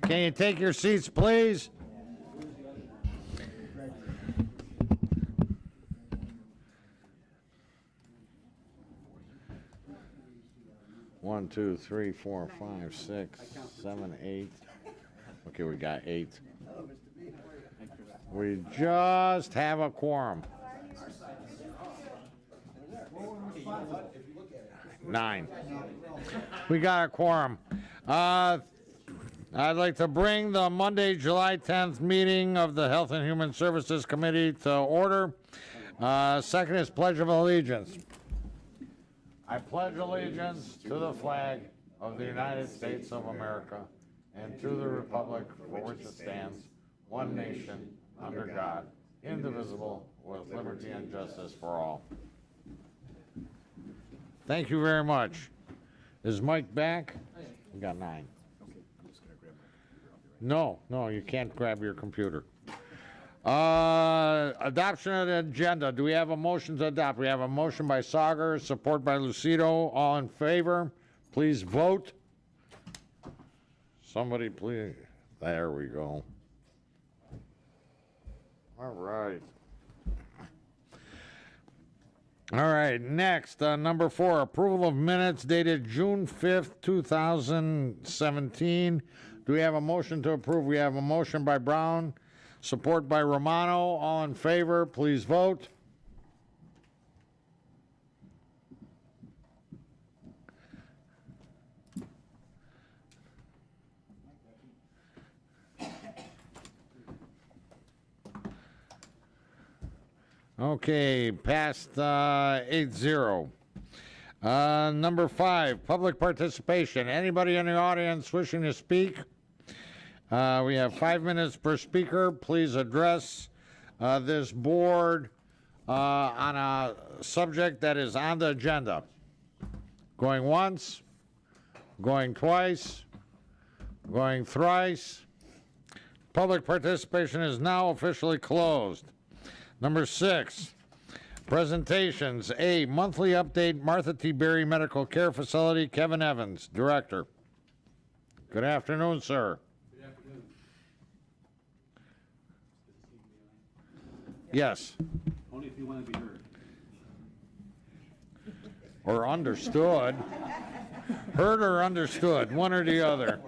Can you take your seats, please? One, two, three, four, five, 6, 7, 8. Okay, we got 8. We just have a quorum. 9. We got a quorum. I'd like to bring the Monday, July 10th meeting of the Health and Human Services Committee to order. Second is Pledge of Allegiance. I pledge allegiance to the flag of the United States of America and to the republic for which it stands, one nation, under God, indivisible, with liberty and justice for all. Thank you very much. Is Mike back? We got 9. Okay, I'm just gonna grab my computer. No, you can't grab your computer. Adoption of the agenda. Do we have a motion to adopt? We have a motion by Sauger, support by Lucido. All in favor, please vote. Somebody please. There we go. All right. All right, next, number 4, approval of minutes dated June 5th, 2017. Do we have a motion to approve? We have a motion by Brown, support by Romano. All in favor, please vote. Okay, passed 8-0. Number 5, public participation. Anybody in the audience wishing to speak? We have 5 minutes per speaker. Please address this board on a subject that is on the agenda. Going once, going twice, going thrice. Public participation is now officially closed. Number 6, presentations. A, monthly update, Martha T. Berry Medical Care Facility, Kevin Evans, Director. Good afternoon, sir. Good afternoon. Yes. Only if you want to be heard. Or understood. Heard or understood, one or the other.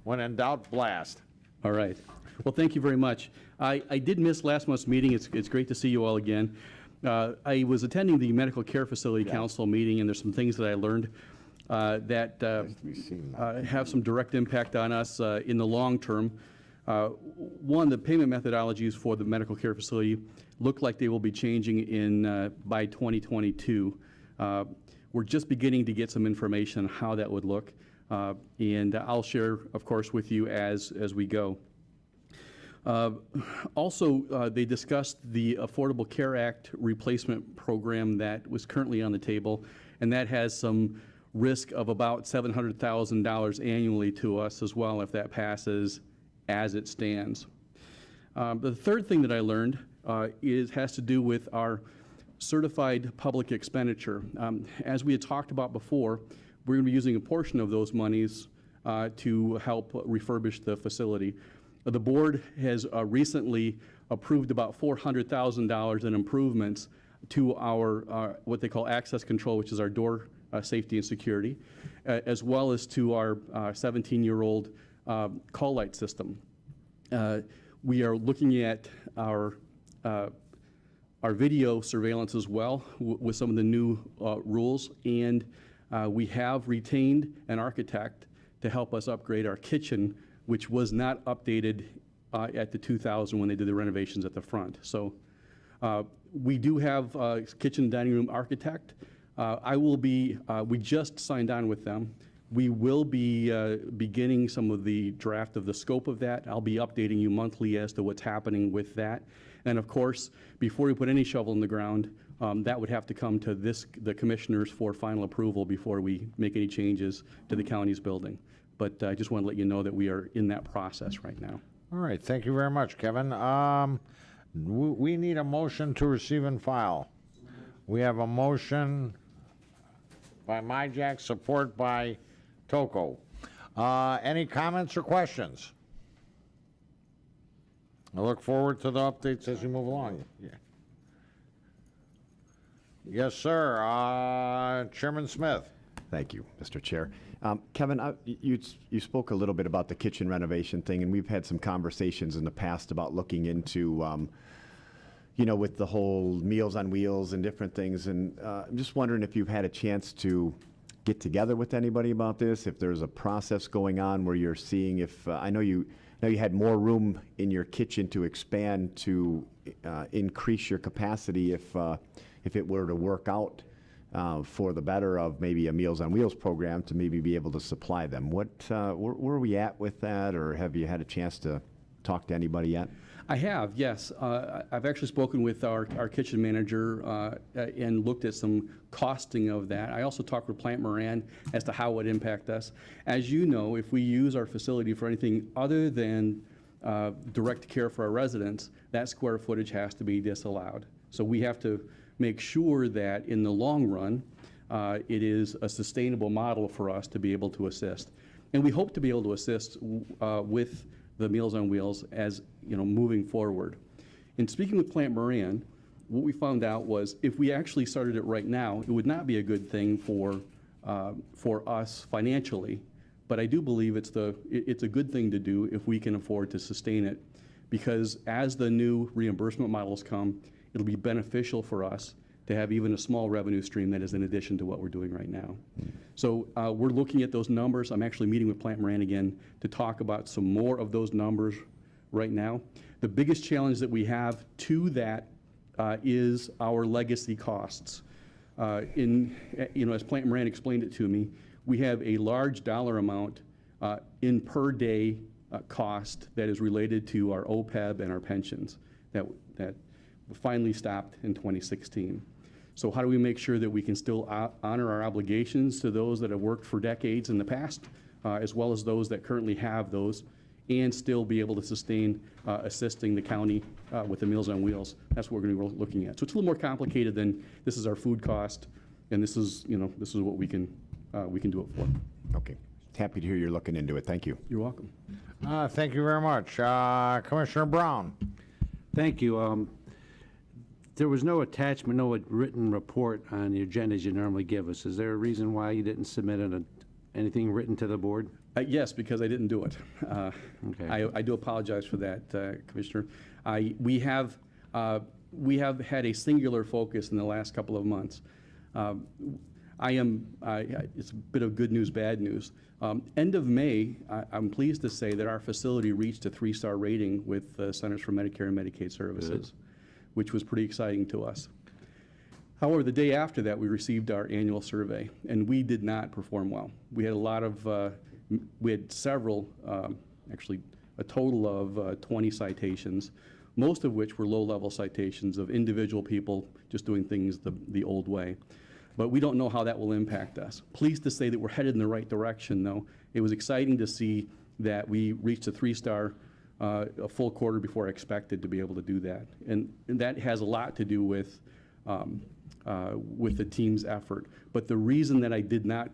When in doubt, blast. All right. Well, thank you very much. I did miss last month's meeting. It's great to see you all again. I was attending the Medical Care Facility Council meeting, and there's some things that I learned that have some direct impact on us in the long term. One, the payment methodologies for the medical care facility look like they will be changing by 2022. We're just beginning to get some information on how that would look, and I'll share, of course, with you as we go. Also, they discussed the Affordable Care Act replacement program that was currently on the table, and that has some risk of about $700,000 annually to us as well if that passes as it stands. The third thing that I learned has to do with our certified public expenditure. As we had talked about before, we're going to be using a portion of those monies to help refurbish the facility. The board has recently approved about $400,000 in improvements to our what they call access control, which is our door safety and security, as well as to our 17-year-old call light system. We are looking at our video surveillance as well with some of the new rules, and we have retained an architect to help us upgrade our kitchen, which was not updated at the 2000 when they did the renovations at the front. So we do have a kitchen and dining room architect. We just signed on with them. We will be beginning some of the draft of the scope of that. I'll be updating you monthly as to what's happening with that. And of course, before we put any shovel in the ground, that would have to come to the commissioners for final approval before we make any changes to the county's building. But I just want to let you know that we are in that process right now. All right, thank you very much, Kevin. We need a motion to receive and file. We have a motion by Myjack, support by Toko. Any comments or questions? I look forward to the updates as we move along. Yeah. Yes, sir. Chairman Smith. Thank you, Mr. Chair. Kevin, you spoke a little bit about the kitchen renovation thing, and we've had some conversations in the past about looking into, with the whole Meals on Wheels and different things. And I'm just wondering if you've had a chance to get together with anybody about this, if there's a process going on where you're seeing if, I know you had more room in your kitchen to expand to increase your capacity if it were to work out for the better of maybe a Meals on Wheels program to maybe be able to supply them. Where are we at with that, or have you had a chance to talk to anybody yet? I have, yes. I've actually spoken with our kitchen manager and looked at some costing of that. I also talked with Plant Moran as to how it would impact us. As you know, if we use our facility for anything other than direct care for our residents, that square footage has to be disallowed. So we have to make sure that in the long run, it is a sustainable model for us to be able to assist. And we hope to be able to assist with the Meals on Wheels as, moving forward. In speaking with Plant Moran, what we found out was if we actually started it right now, it would not be a good thing for us financially, but I do believe it's a good thing to do if we can afford to sustain it, because as the new reimbursement models come, it'll be beneficial for us to have even a small revenue stream that is in addition to what we're doing right now. So we're looking at those numbers. I'm actually meeting with Plant Moran again to talk about some more of those numbers right now. The biggest challenge that we have to that is our legacy costs. As Plant Moran explained it to me, we have a large dollar amount in per day cost that is related to our OPEB and our pensions that finally stopped in 2016. So how do we make sure that we can still honor our obligations to those that have worked for decades in the past, as well as those that currently have those, and still be able to sustain assisting the county with the Meals on Wheels? That's what we're going to be looking at. So it's a little more complicated than this is our food cost, and this is what we can do it for. Okay. Happy to hear you're looking into it. Thank you. You're welcome. Thank you very much. Commissioner Brown. Thank you. There was no attachment, no written report on the agendas you normally give us. Is there a reason why you didn't submit anything written to the board? Yes, because I didn't do it. Okay. I do apologize for that, Commissioner. We have had a singular focus in the last couple of months. It's a bit of good news, bad news. End of May, I'm pleased to say that our facility reached a 3-star rating with the Centers for Medicare and Medicaid Services, which was pretty exciting to us. However, the day after that, we received our annual survey, and we did not perform well. We had several, actually a total of 20 citations, most of which were low-level citations of individual people just doing things the old way. But we don't know how that will impact us. Pleased to say that we're headed in the right direction, though. It was exciting to see that we reached a 3-star a full quarter before I expected to be able to do that. And that has a lot to do with the team's effort. But the reason that I did not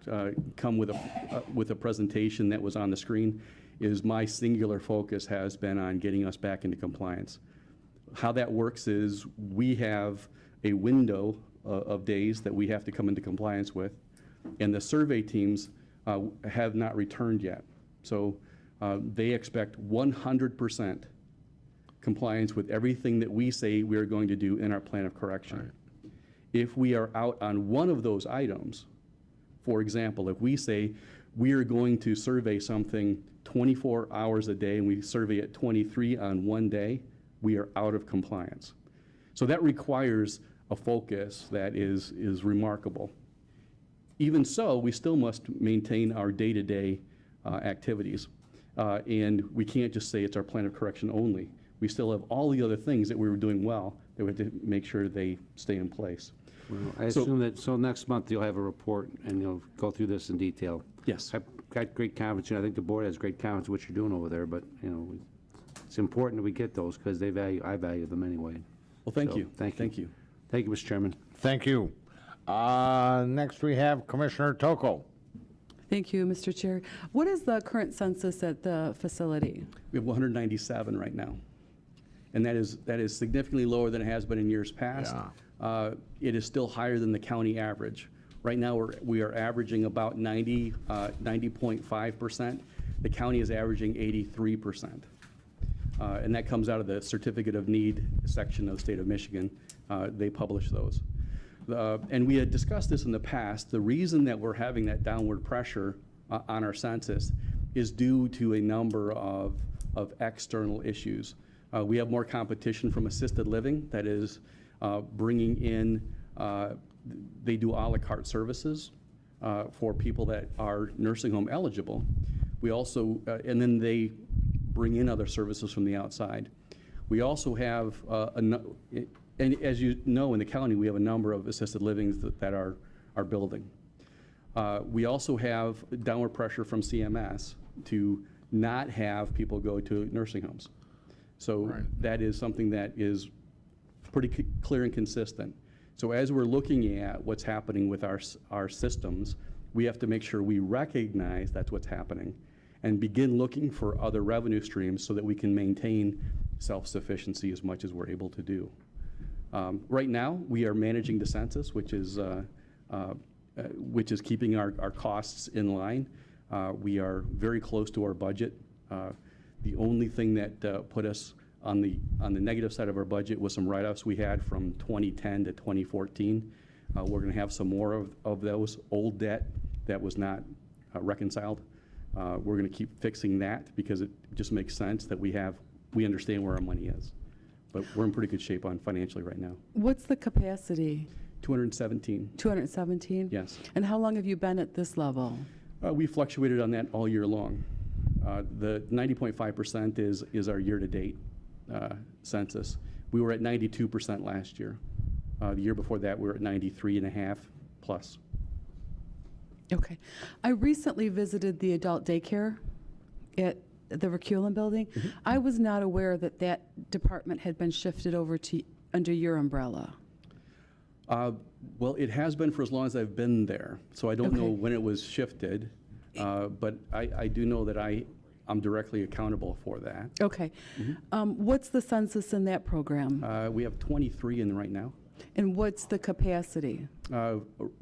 come with a presentation that was on the screen is my singular focus has been on getting us back into compliance. How that works is we have a window of days that we have to come into compliance with, and the survey teams have not returned yet. So they expect 100% compliance with everything that we say we are going to do in our plan of correction. Right. If we are out on one of those items, for example, if we say we are going to survey something 24 hours a day and we survey it 23 on one day, we are out of compliance. So that requires a focus that is remarkable. Even so, we still must maintain our day-to-day activities. And we can't just say it's our plan of correction only. We still have all the other things that we were doing well that we have to make sure they stay in place. Well, I assume that, so next month you'll have a report and you'll go through this in detail. Yes. I've got great confidence. I think the board has great confidence in what you're doing over there, but, it's important that we get those because I value them anyway. Well, thank So, you. Thank you. Thank you. Thank you, Mr. Chairman. Thank you. Next we have Commissioner Toko. Thank you, Mr. Chair. What is the current census at the facility? We have 197 right now. And that is significantly lower than it has been in years past. It is still higher than the county average. Right now, we are averaging about 90.5%. The county is averaging 83%. And that comes out of the Certificate of Need section of the state of Michigan. They publish those. And we had discussed this in the past. The reason that we're having that downward pressure on our census is due to a number of external issues. We have more competition from assisted living that is bringing in, they do a la carte services for people that are nursing home eligible. We also, and then they bring in other services from the outside. We also have, and as you know, in the county, we have a number of assisted livings that are building. We also have downward pressure from CMS to not have people go to nursing homes. So that is something that is pretty clear and consistent. So as we're looking at what's happening with our systems, we have to make sure we recognize that's what's happening and begin looking for other revenue streams so that we can maintain self-sufficiency as much as we're able to do. Right now, we are managing the census, which is keeping our costs in line. We are very close to our budget. The only thing that put us on the negative side of our budget was some write-offs we had from 2010 to 2014. We're going to have some more of those old debt that was not reconciled. We're going to keep fixing that because it just makes sense that we understand where our money is. But we're in pretty good shape on financially right now. What's the capacity? 217. 217? Yes. And how long have you been at this level? We fluctuated on that all year long. The 90.5% is our year-to-date census. We were at 92% last year. The year before that, we were at 93.5 plus. Okay. I recently visited the adult daycare at the Reculum building. Mm-hmm. I was not aware that that department had been shifted over to under your umbrella. Well, it has been for as long as I've been there, so I don't know when it was shifted, but I do know that I'm directly accountable for that. Okay. What's the census in that program? We have 23 in right now. And what's the capacity?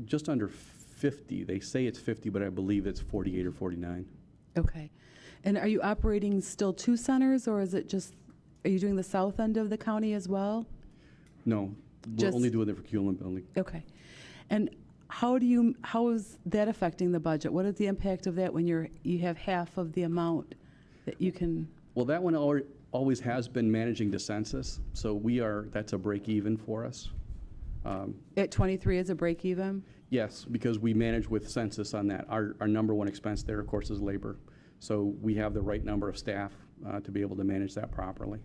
Just under 50. They say it's 50, but I believe it's 48 or 49. Okay. And are you operating still 2 centers, or is it just, are you doing the south end of the county as well? No, we're only doing the Reculum building. Okay. And how is that affecting the budget? What is the impact of that when you have half of the amount that you can? Well, that one always has been managing the census, so that's a break even for us. At 23 is a break even? Yes, because we manage with census on that. Our number one expense there, of course, is labor. So we have the right number of staff to be able to manage that properly.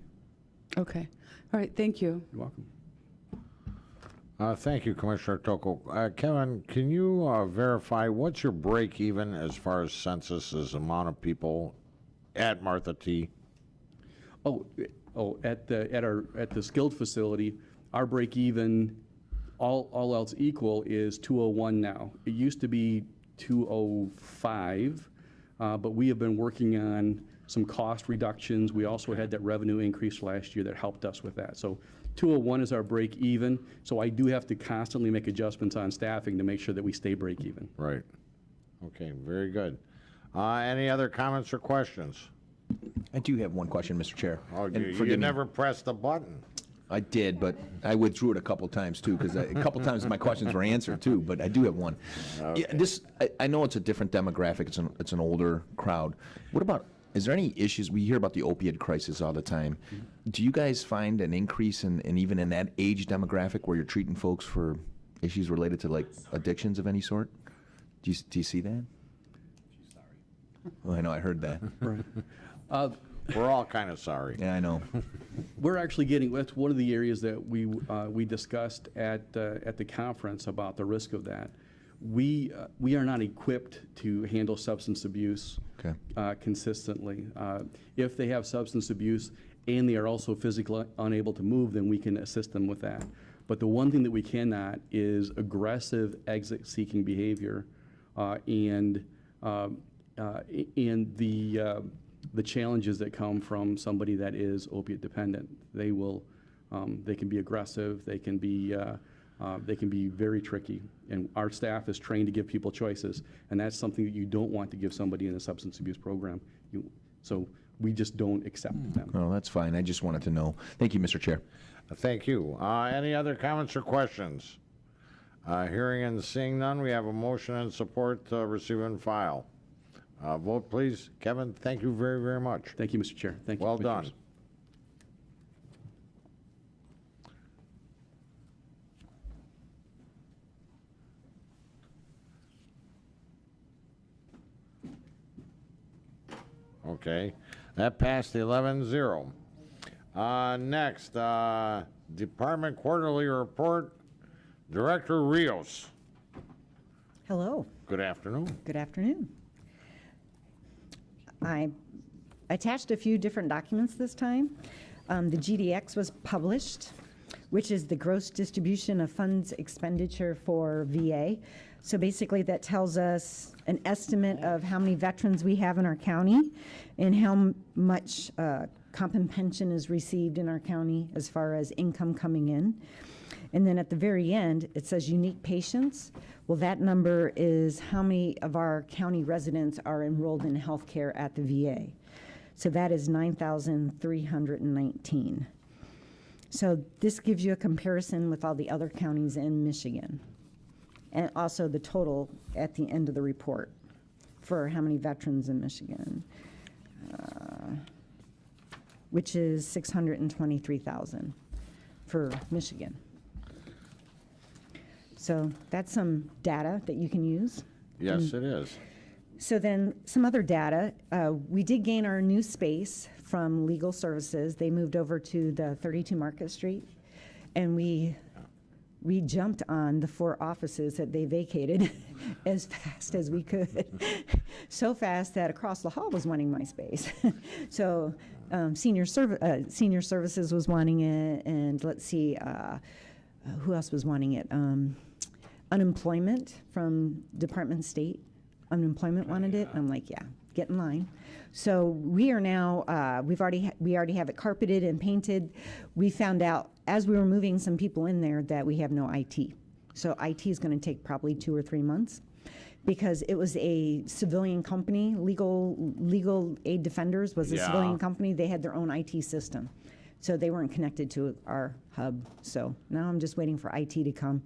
Okay. All right. Thank you. You're welcome. Thank you, Commissioner Toko. Kevin, can you verify what's your break even as far as census as amount of people at Martha T? At the skilled facility, our break even, all else equal, is 201 now. It used to be 205, but we have been working on some cost reductions. We also had that revenue increase last year that helped us with that. So 201 is our break even. So I do have to constantly make adjustments on staffing to make sure that we stay break even. Right. Okay, very good. Any other comments or questions? I do have one question, Mr. Chair. Oh, And you forgive me. never pressed the button. I did, but I withdrew it a couple times too, because a couple times my questions were answered too, but I do have one. Okay. Yeah, I know it's a different demographic, it's an older crowd. What about, is there any issues, we hear about the opiate crisis all the time. Do you guys find an increase in even in that age demographic where you're treating folks for issues related to like addictions of any sort? Do you see that? She's sorry. Well, I know, I heard that. Right. We're all kind of sorry. Yeah, I know. We're actually that's one of the areas that we discussed at the conference about the risk of that. We are not equipped to handle substance abuse consistently. If they have substance abuse and they are also physically unable to move, then we can assist them with that. But the one thing that we cannot is aggressive exit-seeking behavior and and the challenges that come from somebody that is opiate dependent. They can be aggressive, they can be very tricky, and our staff is trained to give people choices, and that's something that you don't want to give somebody in a substance abuse program. So we just don't accept them. Oh, that's fine. I just wanted to know. Thank you, Mr. Chair. Thank you. Any other comments or questions? Hearing and seeing none, we have a motion and support to receive and file. Vote, please. Kevin, thank you very, very much. Thank you, Mr. Chair. Thank you. Well done. Commissioners. Okay, that passed 11-0. Next, Department Quarterly Report, Director Rios. Hello, Good afternoon. good afternoon. I attached a few different documents this time. The GDX was published, which is the gross distribution of funds expenditure for VA. So basically that tells us an estimate of how many veterans we have in our county and how much comp and pension is received in our county as far as income coming in. And then at the very end, it says unique patients. Well, that number is how many of our county residents are enrolled in healthcare at the VA. So that is 9,319. So this gives you a comparison with all the other counties in Michigan. And also the total at the end of the report for how many veterans in Michigan, which is 623,000 for Michigan. So that's some data that you can use. Yes, it is. So then some other data, we did gain our new space from Legal Services. They moved over to the 32 Market Street, and we jumped on the 4 offices that they vacated as fast as we could. So fast that across the hall was wanting my space. So senior Services was wanting it, and let's see, who else was wanting it? Unemployment from Department of State. Unemployment wanted it. I'm like, yeah, get in line. So we are now, we already have it carpeted and painted. We found out as we were moving some people in there that we have no IT. So IT is going to take probably 2 or 3 months because it was a civilian company. Legal Aid Defenders was a Yeah. civilian company. They had their own IT system. So they weren't connected to our hub. So now I'm just waiting for IT to come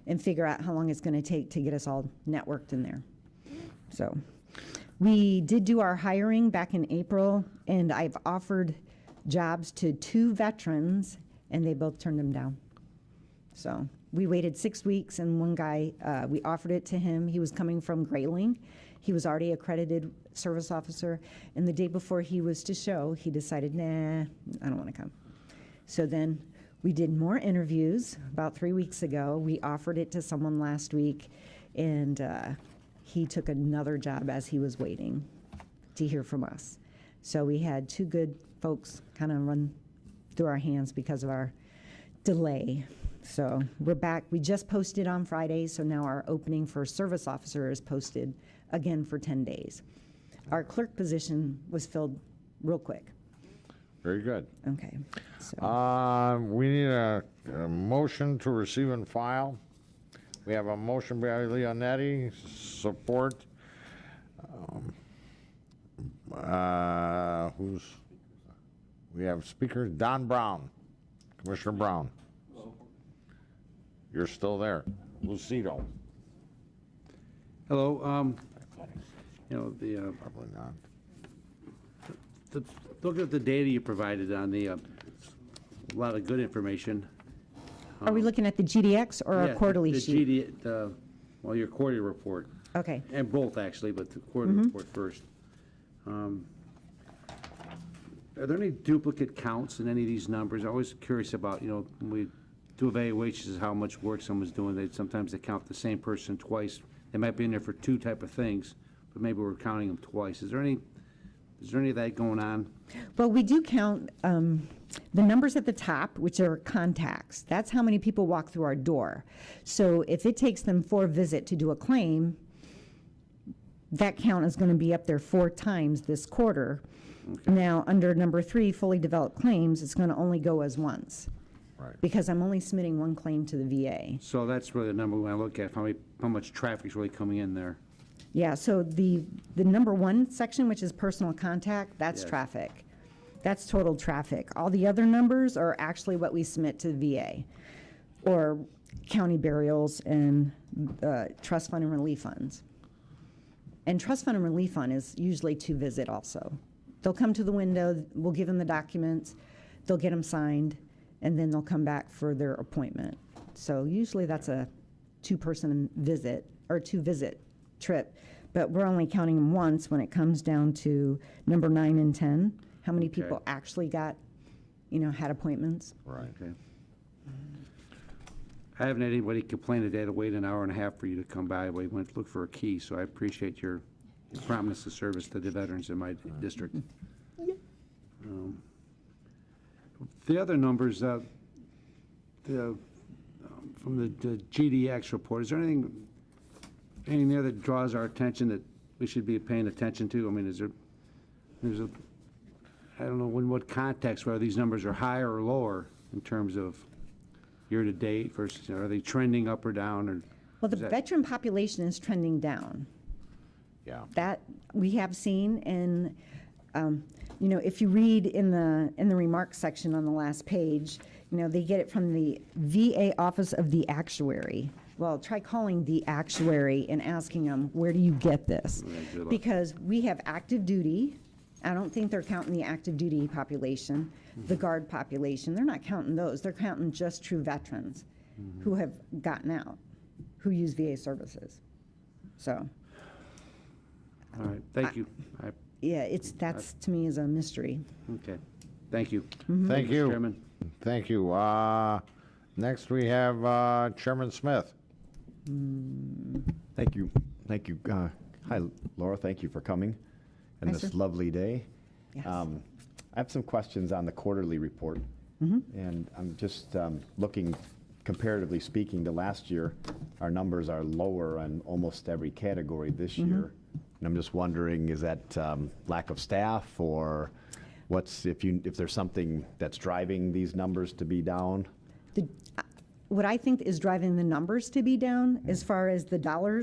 and figure out how long it's going to take to get us all networked in there. So we did do our hiring back in April, and I've offered jobs to 2 veterans, and they both turned them down. So we waited 6 weeks, and one guy, we offered it to him. He was coming from Grayling. He was already accredited service officer, and the day before he was to show, he decided, nah, I don't want to come. So then we did more interviews about 3 weeks ago. We offered it to someone last week, and he took another job as he was waiting to hear from us. So we had 2 good folks kind of run through our hands because of our delay. So we're back. We just posted on Friday, so now our opening for service officer is posted again for 10 days. Our clerk position was filled real quick. Very good. Okay. So. We need a motion to receive and file. We have a motion by Leonetti, support. We have speaker Don Brown, Commissioner Brown. You're still there. Lucido. Hello, Probably not. look at the data you provided on a lot of good information. Are we looking at the GDX or Yeah, a quarterly the sheet? Well, your quarterly report, Okay. and both actually, but the quarterly report first. Are there any duplicate counts in any of these numbers? I'm always curious about, when we do evaluations, how much work someone's doing. Sometimes they count the same person twice. They might be in there for 2 type of things, but maybe we're counting them twice. Is there any of that going on? Well, we do count the numbers at the top, which are contacts. That's how many people walk through our door. So if it takes them 4 visits to do a claim, that count is going to be up there 4 times this quarter. Now, under number 3, fully developed claims, it's going to only go as once. Right. Because I'm only submitting 1 claim to the VA. So that's really the number we want to look at, how much traffic's really coming in there. Yeah, so the number 1 section, which is personal contact, that's Yes. traffic. That's total traffic. All the other numbers are actually what we submit to the VA, or county burials and trust fund and relief funds. And trust fund and relief fund is usually to visit also. They'll come to the window, we'll give them the documents, they'll get them signed, and then they'll come back for their appointment. So usually that's a 2-person visit, or 2-visit trip, but we're only counting them once when it comes down to number 9 and 10, how many people Okay. actually got, had appointments. Right. Okay. I haven't had anybody complain that they had to wait an hour and a half for you to come by. We went to look for a key, so I appreciate your promise of service to the veterans in my district. The other numbers, from the GDX report, is there anything there that draws our attention that we should be paying attention to? I mean, I don't know in what context, whether these numbers are higher or lower in terms of year-to-date versus, are they trending up or down? Or Well, the is that- veteran population is trending down. Yeah. That we have seen, and if you read in the remarks section on the last page, they get it from the VA Office of the Actuary. Well, try calling the actuary and asking them, where do you get this? Yeah, good luck. Because we have active duty. I don't think they're counting the active duty population, the guard population. They're not counting those. They're counting just true veterans who have gotten out, who use VA services. So, All right, thank you. yeah, that's to me is a mystery. Okay, thank you. Thank Mr. you. Chairman. Thank you. Next, we have Chairman Smith. Thank you. Thank you. Hi, Laura. Thank you for coming on Hi, this sir. lovely day. Yes. I have some questions on the quarterly report. And I'm just looking, comparatively speaking, to last year, our numbers are lower on almost every category this year. And I'm just wondering, is that lack of staff, or if there's something that's driving these numbers to be down? What I think is driving the numbers to be down, as far as the dollar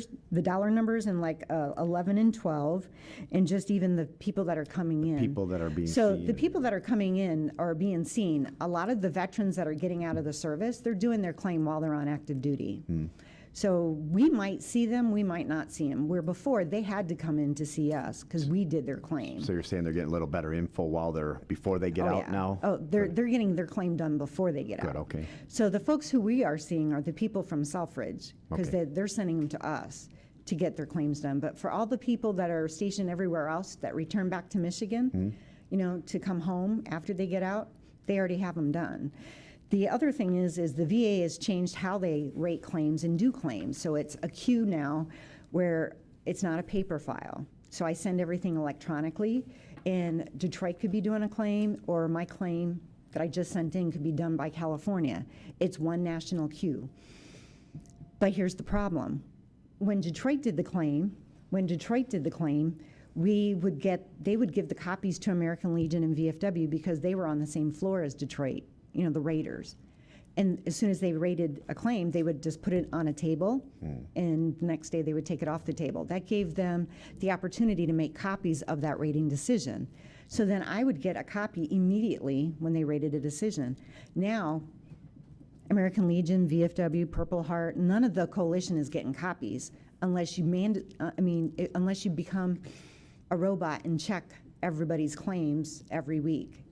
numbers in like 11 and 12, and just even the people that are coming in. People that are being So seen. the people that are coming in are being seen. A lot of the veterans that are getting out of the service, they're doing their claim while they're on active duty. So we might see them, we might not see them. Where before, they had to come in to see us because we did their claim. So you're saying they're getting a little better info before they get Oh, out yeah. now? Oh, they're getting their claim done before they get out. Good, okay. So the folks who we are seeing are the people from Selfridge, because Okay. they're sending them to us to get their claims done. But for all the people that are stationed everywhere else that return back to Michigan, to come home after they get out, they already have them done. The other thing is the VA has changed how they rate claims and do claims. So it's a queue now where it's not a paper file. So I send everything electronically, and Detroit could be doing a claim, or my claim that I just sent in could be done by California. It's one national queue. But here's the problem. When Detroit did the claim, they would give the copies to American Legion and VFW because they were on the same floor as Detroit, the raters. And as soon as they rated a claim, they would just put it on a table, and the next day they would take it off the table. That gave them the opportunity to make copies of that rating decision. So then I would get a copy immediately when they rated a decision. Now, American Legion, VFW, Purple Heart, none of the coalition is getting copies unless you unless you become a robot and check everybody's claims every week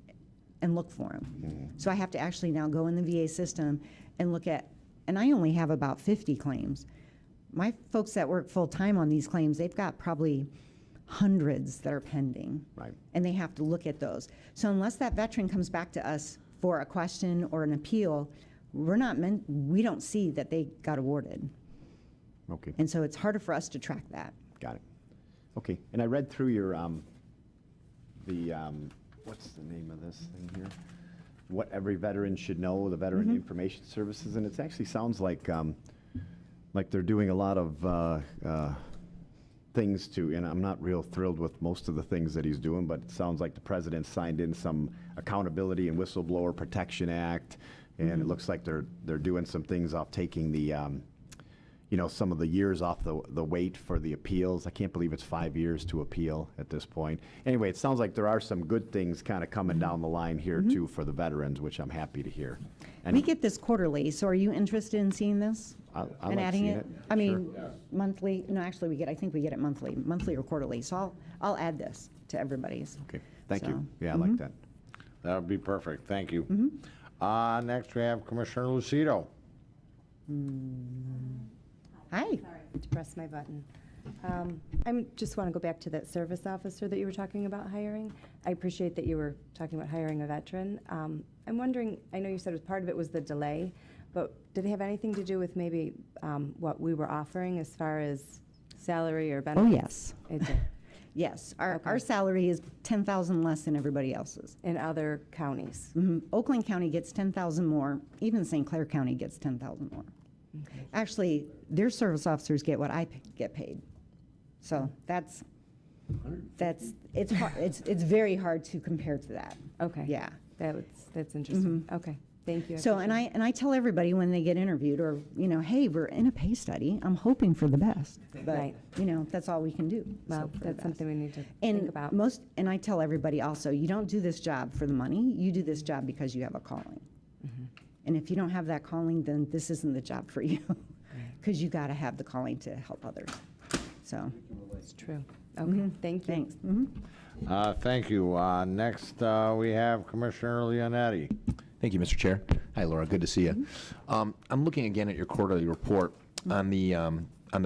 and look for them. So I have to actually now go in the VA system and look at, and I only have about 50 claims. My folks that work full-time on these claims, they've got probably hundreds that are pending. Right. And they have to look at those. So unless that veteran comes back to us for a question or an appeal, we don't see that they got awarded. Okay. And so it's harder for us to track that. Got it. Okay, and I read through your, what's the name of this thing here? What every veteran should know, the Veteran Information Services, and it actually sounds like they're doing a lot of things to, and I'm not real thrilled with most of the things that he's doing, but it sounds like the president signed in some Accountability and Whistleblower Protection Act, and it looks like they're doing some things off taking the, some of the years off the wait for the appeals. I can't believe it's 5 years to appeal at this point. Anyway, it sounds like there are some good things kind of coming down the line here too for the veterans, which I'm happy to hear. And We get this quarterly, so are you interested in seeing this? I And like adding seeing it? it. I mean, monthly, no, actually, I think we get it monthly or quarterly, so I'll add this to everybody's. Okay, thank you. So, Yeah, I like that. That would be perfect. Thank you. Next, we have Commissioner Lucido. Hi. To press my button. I just want to go back to that service officer that you were talking about hiring. I appreciate that you were talking about hiring a veteran. I'm wondering, I know you said part of it was the delay, but did it have anything to do with maybe what we were offering as far as salary or Oh, benefits? yes. It did. Yes, our Okay. salary is 10,000 less than everybody else's. In other counties? Oakland County gets 10,000 more, even St. Clair County gets 10,000 more. Actually, their service officers get what I get paid. So it's very hard to compare to that. Okay. Yeah. That's interesting. Okay, thank you. So, and I tell everybody when they get interviewed, or, hey, we're in a pay study, I'm hoping for the best. But, Right. that's all we can do. Well, So for the that's best. something we need to And think about. and I tell everybody also, you don't do this job for the money, you do this job because you have a calling. And if you don't have that calling, then this isn't the job for you, because you got to have the calling to help others. So, It's true. Okay, thank you. thanks. Thank you. Next, we have Commissioner Leonetti. Thank you, Mr. Chair. Hi, Laura. Good to see you. I'm looking again at your quarterly report. On the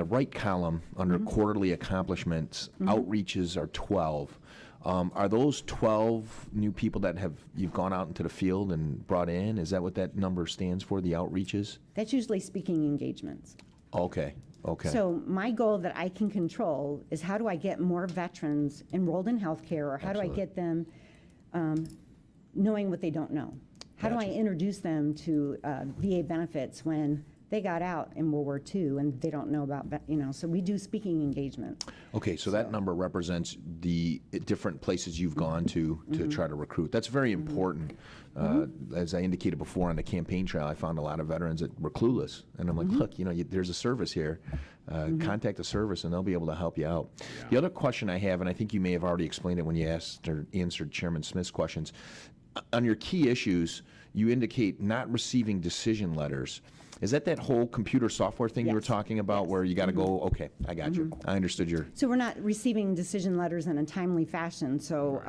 right column, under quarterly accomplishments, outreaches are 12. Are those 12 new people that you've gone out into the field and brought in? Is that what that number stands for, the outreaches? That's usually speaking engagements. Okay. So my goal that I can control is how do I get more veterans enrolled in healthcare, or how do I Absolutely. get them knowing what they don't know? How do I Gotcha. introduce them to VA benefits when they got out in World War II and they don't know about, so we do speaking engagement. Okay, so that number represents the different places you've gone to try to recruit. That's very important. As I indicated before on the campaign trail, I found a lot of veterans that were clueless. And I'm like, look, there's a service here. Contact the service and they'll be able to help you out. The other question I have, and I think you may have already explained it when you asked or answered Chairman Smith's questions, on your key issues, you indicate not receiving decision letters. Is that whole computer software thing you were Yes. talking about, Yes. where you got to go, okay, I got you. I understood your... So we're not receiving decision letters in a timely fashion. So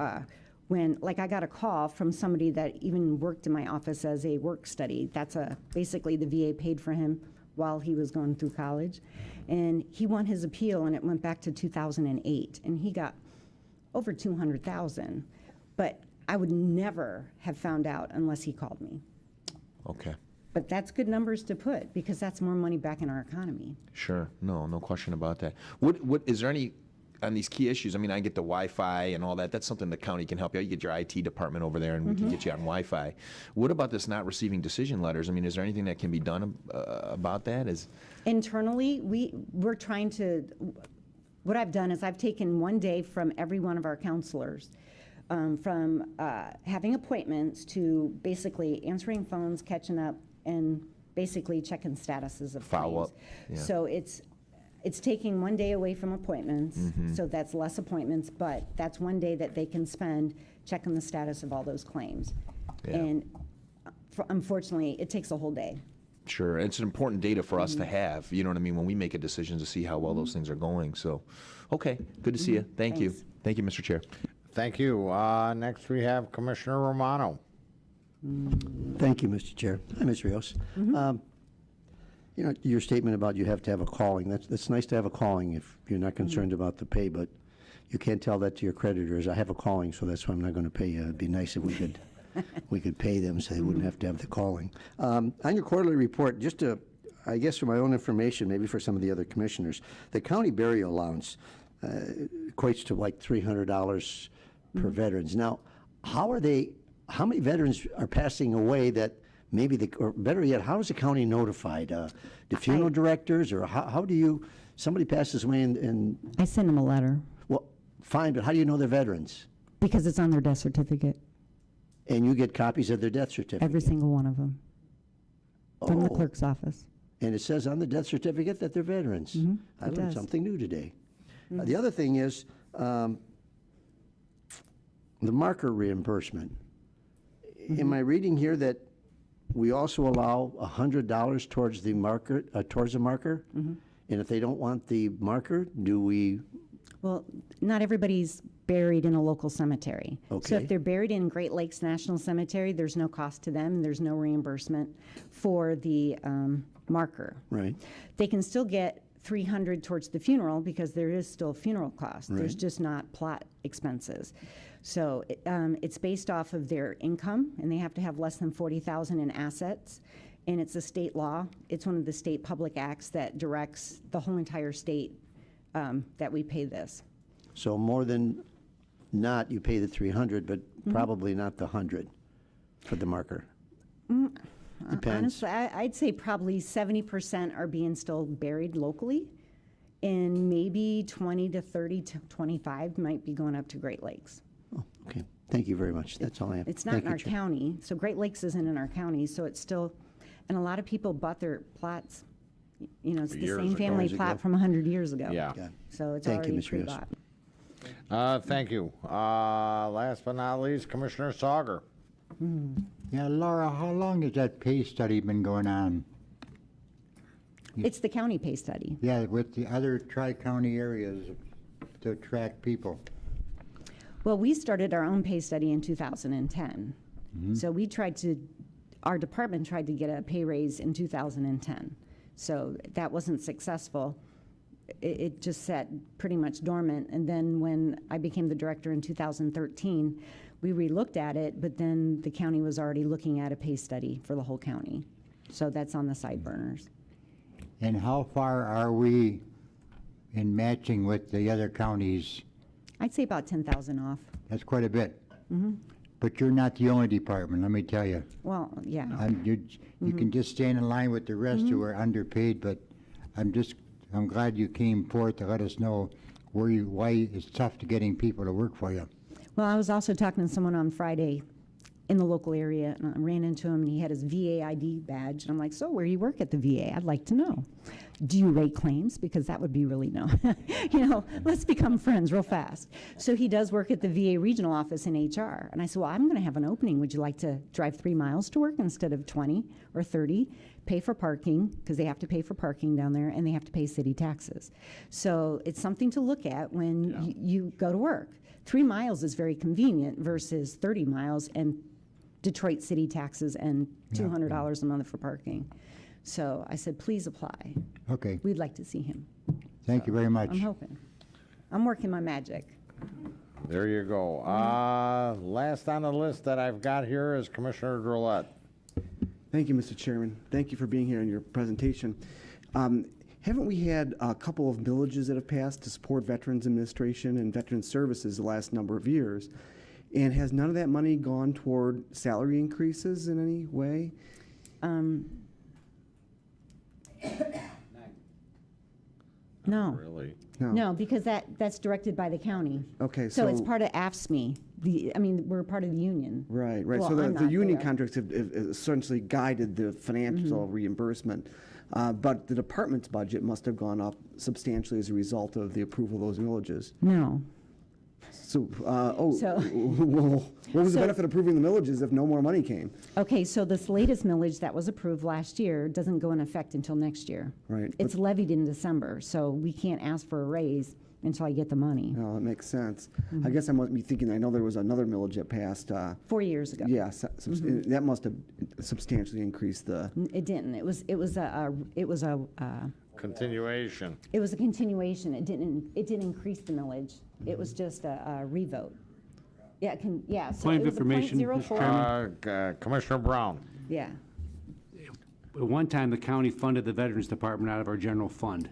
when, I got a call from somebody that even worked in my office as a work study. That's basically the VA paid for him while he was going through college. And he won his appeal, and it went back to 2008. And he got over $200,000. But I would never have found out unless he called me. Okay. But that's good numbers to put, because that's more money back in our economy. Sure. No question about that. What is there any on these key issues? I mean, I get the Wi-Fi and all that. That's something the county can help you out. You get your IT department over there, and we can get you on Wi-Fi. What about this not receiving decision letters? I mean, is there anything that can be done about that? Internally, we're trying to, what I've done is I've taken one day from every one of our counselors, from having appointments to basically answering phones, catching up, and basically checking statuses of Follow claims. up, yeah. So it's taking one day away from appointments, so that's less appointments, but that's one day that they can spend checking the status of all those claims. Yeah. And unfortunately, it takes a whole day. Sure. It's an important data for us to have, you know what I mean, when we make a decision to see how well those things are going. So, okay, good to see you. Thank you. Thanks. Thank you, Mr. Chair. Thank you. Next, we have Commissioner Romano. Thank you, Mr. Chair. Hi, Ms. Rios. Your statement about you have to have a calling, that's nice to have a calling if you're not concerned about the pay, but you can't tell that to your creditors. I have a calling, so that's why I'm not going to pay you. It'd be nice if we could pay them so they wouldn't have to have the calling. On your quarterly report, just to, I guess for my own information, maybe for some of the other commissioners, the county burial allowance equates to like $300 per veterans. Now, how many veterans are passing away that maybe, or better yet, how is the county notified? The funeral directors, or how do you somebody passes away and, I sent them a letter well, fine, but how do you know they're veterans? because it's on their death certificate, And you get copies of their death certificate? every single one of them, from the Oh. clerk's office. And it says on the death certificate that they're veterans. I it learned does. something new today. The other thing is the marker reimbursement. Am I reading here that we also allow $100 towards the marker, And if they don't want the marker, do we? Well, not everybody's buried in a local cemetery. So Okay. if they're buried in Great Lakes National Cemetery, there's no cost to them, and there's no reimbursement for the marker. Right. They can still get $300 towards the funeral because there is still funeral cost. There's Right. just not plot expenses. So it's based off of their income, and they have to have less than $40,000 in assets. And it's a state law. It's one of the state public acts that directs the whole entire state that we pay this. So more than not, you pay the 300, but probably not the 100 for the marker. Depends. Honestly, I'd say probably 70% are being still buried locally, and maybe 20 to 30 to 25 might be going up to Great Lakes. Oh, okay. Thank you very much. That's all I have. It's not Thank in you, our Chair. county, so Great Lakes isn't in our county, so it's still, and a lot of people bought their plots, you know, it's the Years same ago. family Years plot ago. from 100 years ago. Yeah. Yeah. So it's Thank you, already Ms. Rios. pre-bought. Thank you. Last but not least, Commissioner Sauger. Yeah, Laura, how long has that pay study been going on? It's the county pay study. Yeah, with the other tri-county areas to attract people. Well, we started our own pay study in 2010. So our department tried to get a pay raise in 2010. So that wasn't successful. It just sat pretty much dormant. And then when I became the director in 2013, we relooked at it, but then the county was already looking at a pay study for the whole county. So that's on the side burners. And how far are we in matching with the other counties? I'd say about 10,000 off. That's quite a bit. But you're not the only department, let me tell you. Well, yeah. You can just stand in line with the rest who are underpaid, but I'm glad you came forth to let us know why it's tough to getting people to work for you. Well, I was also talking to someone on Friday in the local area, and I ran into him, and he had his VA ID badge, and I'm like, so where do you work at the VA? I'd like to know. Do you rate claims? Because that would be really no. Let's become friends real fast. So he does work at the VA regional office in HR. And I said, well, I'm going to have an opening. Would you like to drive 3 miles to work instead of 20 or 30? Pay for parking, because they have to pay for parking down there, and they have to pay city taxes. So it's something to look at when you go to work. 3 miles is very convenient versus 30 miles and Detroit city taxes and $200 a month for parking. So I said, please apply. Okay, We'd like to see him. thank you very much. I'm hoping. I'm working my magic. There you go. Last on the list that I've got here is Commissioner Drollet. Thank you, Mr. Chairman. Thank you for being here in your presentation. Haven't we had a couple of millages that have passed to support Veterans Administration and Veterans Services the last number of years? And has none of that money gone toward salary increases in any way? No. Really? No, because that's directed by the county. Okay, So it's so- part of AFSCME. We're part of the union. Right, right. Well, So I'm the not, union they are. contracts have essentially guided the financial reimbursement. But the department's budget must have gone up substantially as a result of the approval of those millages. No. So, So- well, what was the So- benefit of approving the millages if no more money came? Okay, so this latest millage that was approved last year doesn't go in effect until next year. Right, It's but- levied in December, so we can't ask for a raise until I get the money. No, that makes sense. I guess I must be thinking, I know there was another millage that passed, 4 years ago. yeah, that must have substantially increased the, It didn't. It was a Continuation. continuation. It didn't increase the millage. It was just a revote. Yeah, so Point it of was a information, Mr. 0.04. Chairman. Commissioner Brown. Yeah. At one time, the county funded the Veterans Department out of our general fund.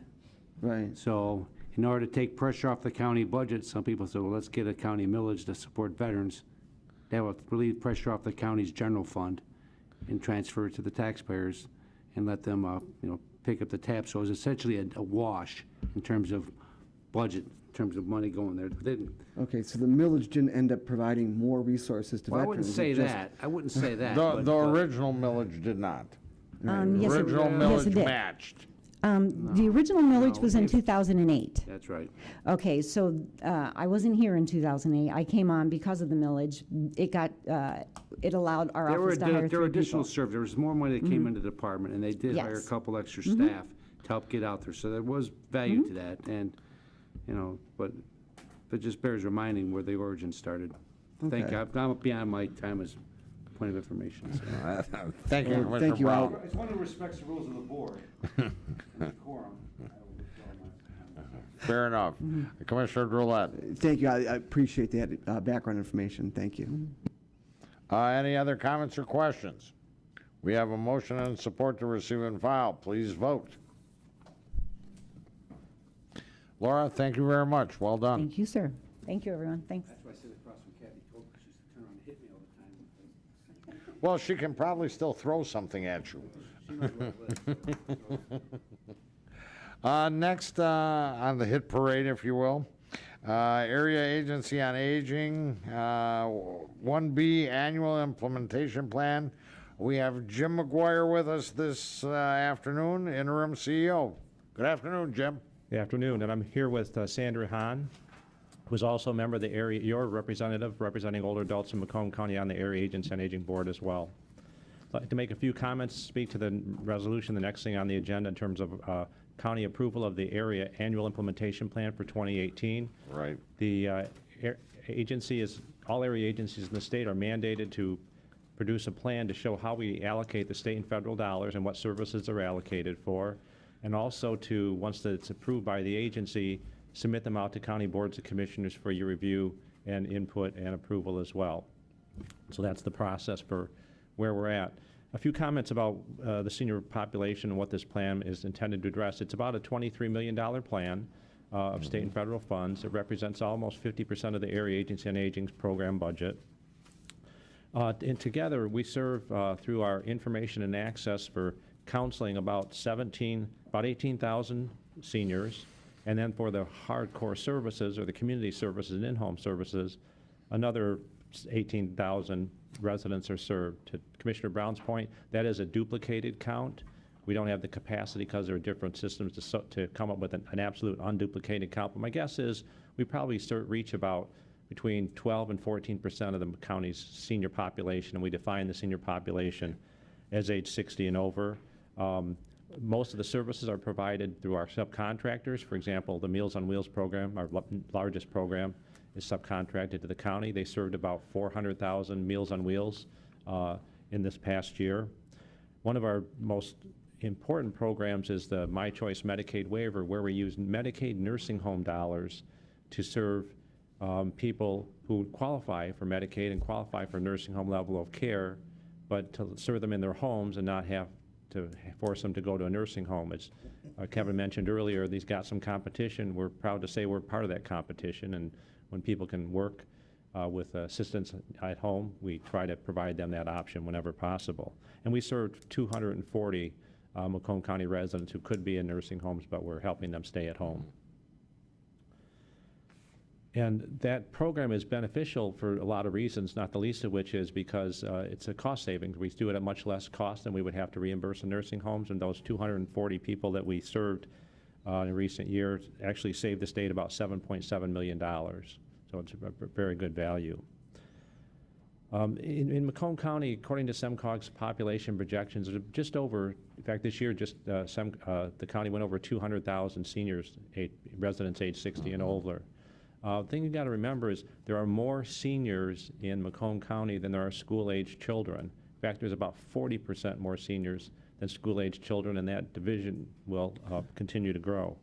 right. So in order to take pressure off the county budget, some people said, well, let's get a county millage to support veterans. That would relieve pressure off the county's general fund and transfer it to the taxpayers and let them, pick up the tab. So it was essentially a wash in terms of budget, in terms of money going there. They didn't- Okay, so the millage didn't end up providing more resources to Well, I veterans. wouldn't say it just- that. I wouldn't say that. The but- original millage did not. Yes, it- Original yes, it millage did. matched. The original millage No, was in if- 2008. That's right. Okay, so I wasn't here in 2008. I came on because of the millage. It got, it allowed our There were, office to hire there were 3 additional people. serve, there was more money that came into the department, and they did hire a Yes. couple extra staff to help get out there, so there was value to that, and, you know, but it just bears reminding where the origin started. Thank Okay. you, I'm beyond my time as point of information, so. Thank you, Commissioner Thank you, Al. Brown. It's one who respects the rules of the board. Quorum. Fair enough. Commissioner Drollet. Thank you. I appreciate that background information. Thank you. Any other comments or questions? We have a motion and support to receive and file. Please vote. Laura, thank you very much. Well done. Thank you, sir. Thank you, everyone. Thanks. That's why I sit across from Kathy Cole, because she used to turn around and hit me all the time. Well, she can probably still throw something at you. She might well live. Next on the hit parade, if you will, Area Agency on Aging, 1B Annual Implementation Plan. We have Jim McGuire with us this afternoon, Interim CEO. Good afternoon, Jim. Good afternoon, and I'm here with Sandra Hahn, who is also a member of the area, your representative, representing older adults in Macomb County on the Area Agency on Aging Board as well. I'd like to make a few comments, speak to the resolution, the next thing on the agenda in terms of county approval of the area annual implementation plan for 2018. Right. The agency is, all area agencies in the state are mandated to produce a plan to show how we allocate the state and federal dollars and what services are allocated for, and also to, once it's approved by the agency, submit them out to county boards of commissioners for your review and input and approval as well. So that's the process for where we're at. A few comments about the senior population and what this plan is intended to address. It's about a $23 million plan of state and federal funds. It represents almost 50% of the Area Agency on Aging's program budget. And together, we serve through our information and access for counseling about 18,000 seniors, and then for the hardcore services or the community services and in-home services, another 18,000 residents are served. To Commissioner Brown's point, that is a duplicated count. We don't have the capacity because there are different systems to come up with an absolute unduplicated count. But my guess is we probably reach about between 12 and 14% of the county's senior population, and we define the senior population as age 60 and over. Most of the services are provided through our subcontractors. For example, the Meals on Wheels program, our largest program, is subcontracted to the county. They served about 400,000 Meals on Wheels in this past year. One of our most important programs is the My Choice Medicaid waiver, where we use Medicaid nursing home dollars to serve people who qualify for Medicaid and qualify for nursing home level of care, but to serve them in their homes and not have to force them to go to a nursing home. As Kevin mentioned earlier, these got some competition. We're proud to say we're part of that competition, and when people can work with assistance at home, we try to provide them that option whenever possible. And we served 240 Macomb County residents who could be in nursing homes, but we're helping them stay at home. And that program is beneficial for a lot of reasons, not the least of which is because it's a cost savings. We do it at much less cost than we would have to reimburse in nursing homes, and those 240 people that we served in recent years actually saved the state about $7.7 million. So it's a very good value. In Macomb County, according to SEMCOG's population projections, just over, in fact, this year, the county went over 200,000 seniors, residents age 60 and older. The thing you've got to remember is there are more seniors in Macomb County than there are school-age children. In fact, there's about 40% more seniors than school-age children, and that division will continue to grow.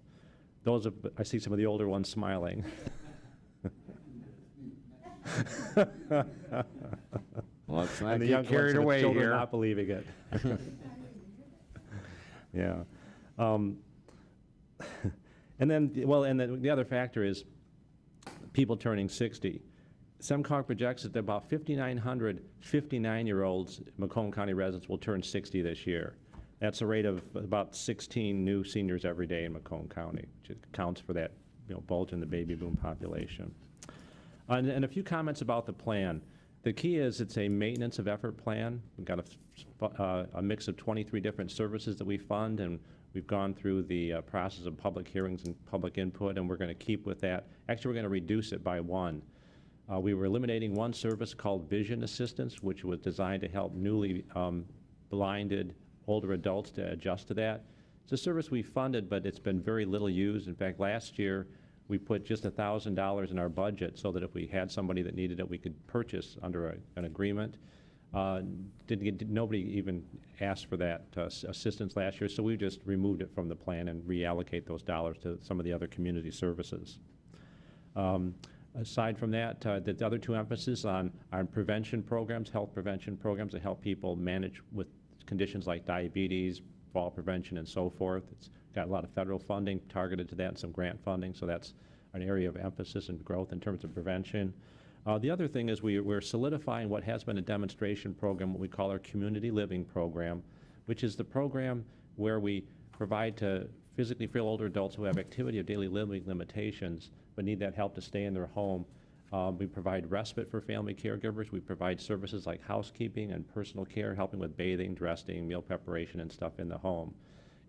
I see some of the older ones smiling. Let's not And the get young carried ones, away the children here. not believing it. Yeah. And then, the other factor is people turning 60. SEMCOG projects that about 5,900 59-year-olds Macomb County residents will turn 60 this year. That's a rate of about 16 new seniors every day in Macomb County, which accounts for that bulge in the baby boom population. And a few comments about the plan. The key is it's a maintenance of effort plan. We've got a mix of 23 different services that we fund, and we've gone through the process of public hearings and public input, and we're going to keep with that. Actually, we're going to reduce it by one. We were eliminating one service called Vision Assistance, which was designed to help newly blinded older adults to adjust to that. It's a service we funded, but it's been very little used. In fact, last year, we put just $1,000 in our budget so that if we had somebody that needed it, we could purchase under an agreement. Nobody even asked for that assistance last year, so we just removed it from the plan and reallocate those dollars to some of the other community services. Aside from that, the other two emphases on prevention programs, health prevention programs that help people manage with conditions like diabetes, fall prevention, and so forth. It's got a lot of federal funding targeted to that and some grant funding, so that's an area of emphasis and growth in terms of prevention. The other thing is we're solidifying what has been a demonstration program, what we call our community living program, which is the program where we provide to physically frail older adults who have activity of daily living limitations but need that help to stay in their home. We provide respite for family caregivers. We provide services like housekeeping and personal care, helping with bathing, dressing, meal preparation, and stuff in the home.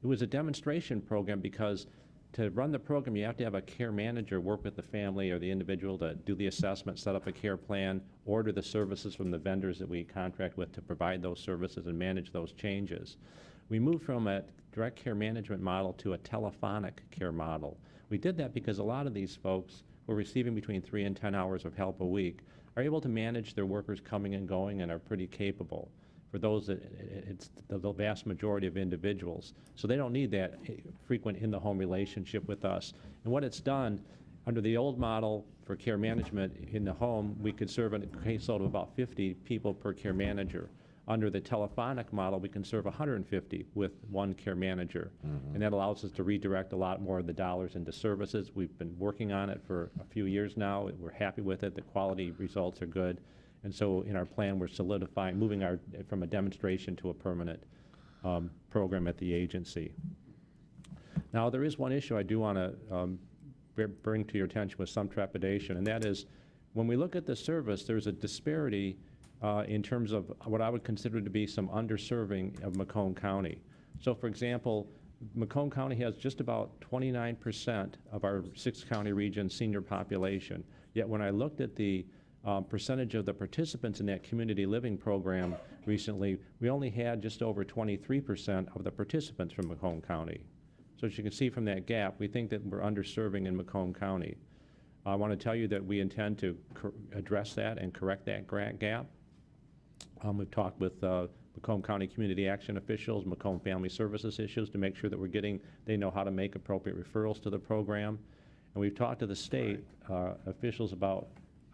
It was a demonstration program because to run the program, you have to have a care manager work with the family or the individual to do the assessment, set up a care plan, order the services from the vendors that we contract with to provide those services and manage those changes. We moved from a direct care management model to a telephonic care model. We did that because a lot of these folks who are receiving between 3 and 10 hours of help a week are able to manage their workers coming and going and are pretty capable. For those that it's the vast majority of individuals. So they don't need that frequent in-the-home relationship with us. And what it's done, under the old model for care management in the home, we could serve a caseload of about 50 people per care manager. Under the telephonic model, we can serve 150 with one care manager. And that allows us to redirect a lot more of the dollars into services. We've been working on it for a few years now. We're happy with it. The quality results are good. And so in our plan, we're solidifying, moving from a demonstration to a permanent program at the agency. Now, there is one issue I do want to bring to your attention with some trepidation, and that is when we look at the service, there's a disparity in terms of what I would consider to be some underserving of Macomb County. So, for example, Macomb County has just about 29% of our 6-county region senior population. Yet when I looked at the percentage of the participants in that community living program recently, we only had just over 23% of the participants from Macomb County. So as you can see from that gap, we think that we're underserving in Macomb County. I want to tell you that we intend to address that and correct that gap. We've talked with Macomb County Community Action officials, Macomb Family Services issues to make sure that they know how to make appropriate referrals to the program. And we've talked to the state officials about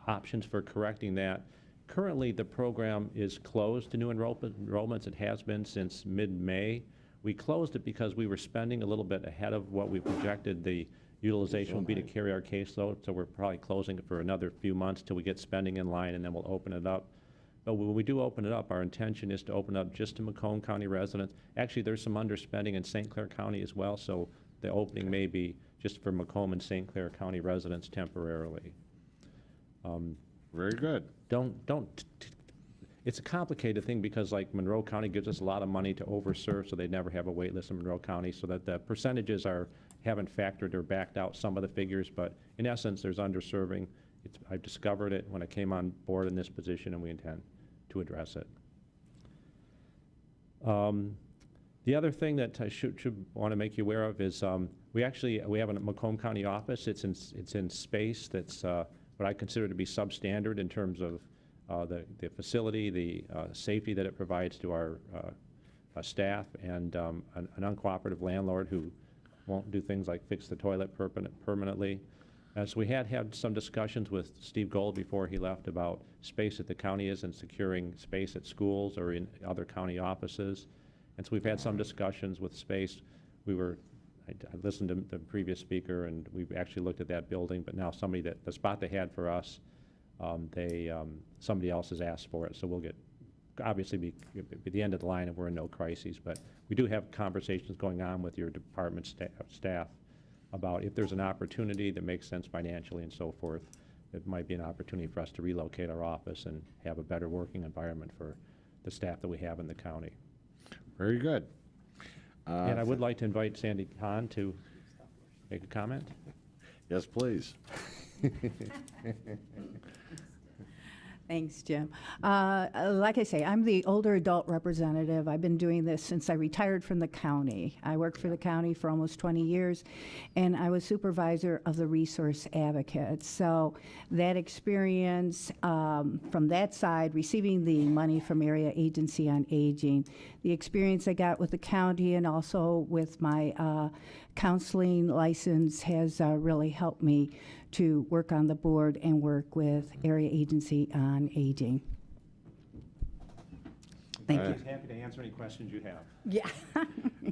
options for correcting that. Currently, the program is closed to new enrollments. It has been since mid-May. We closed it because we were spending a little bit ahead of what we projected the utilization would be to carry our caseload, so we're probably closing it for another few months till we get spending in line, and then we'll open it up. But when we do open it up, our intention is to open up just to Macomb County residents. Actually, there's some underspending in St. Clair County as well, so the opening may be just for Macomb and St. Clair County residents temporarily. Very good. It's a complicated thing because like Monroe County gives us a lot of money to overserve, so they never have a wait list in Monroe County, so that the percentages haven't factored or backed out some of the figures, but in essence, there's underserving. I've discovered it when I came on board in this position, and we intend to address it. The other thing that I should want to make you aware of is we have a Macomb County office. It's in space that's what I consider to be substandard in terms of the facility, the safety that it provides to our staff, and an uncooperative landlord who won't do things like fix the toilet permanently. So we had some discussions with Steve Gold before he left about space that the county is and securing space at schools or in other county offices. And so we've had some discussions with space. I listened to the previous speaker, and we've actually looked at that building, but now the spot they had for us, somebody else has asked for it, so we'll get obviously be the end of the line if we're in no crises, but we do have conversations going on with your department staff about if there's an opportunity that makes sense financially and so forth, it might be an opportunity for us to relocate our office and have a better working environment for the staff that we have in the county. Very good. And I would like to invite Sandy Hahn to make a comment. Yes, please. Thanks, Jim. Like I say, I'm the older adult representative. I've been doing this since I retired from the county. I worked for the county for almost 20 years, and I was supervisor of the resource advocates. So that experience from that side, receiving the money from Area Agency on Aging, the experience I got with the county and also with my counseling license has really helped me to work on the board and work with Area Agency on Aging. Thank you. I'm happy to answer any questions you have. Yeah.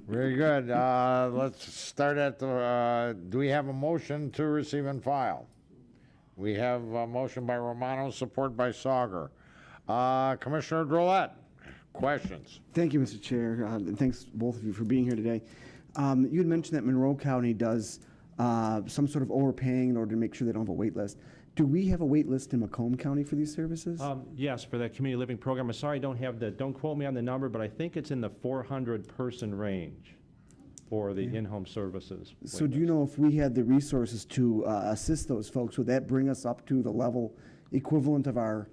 Very good. Let's start at the, do we have a motion to receive and file? We have a motion by Romano, support by Sauger. Commissioner Drollet, questions? Thank you, Mr. Chair, and thanks both of you for being here today. You had mentioned that Monroe County does some sort of overpaying in order to make sure they don't have a wait list. Do we have a wait list in Macomb County for these services? Yes, for the community living program. I'm sorry I don't have don't quote me on the number, but I think it's in the 400-person range for the in-home services. So do you know if we had the resources to assist those folks, would that bring us up to the level equivalent of our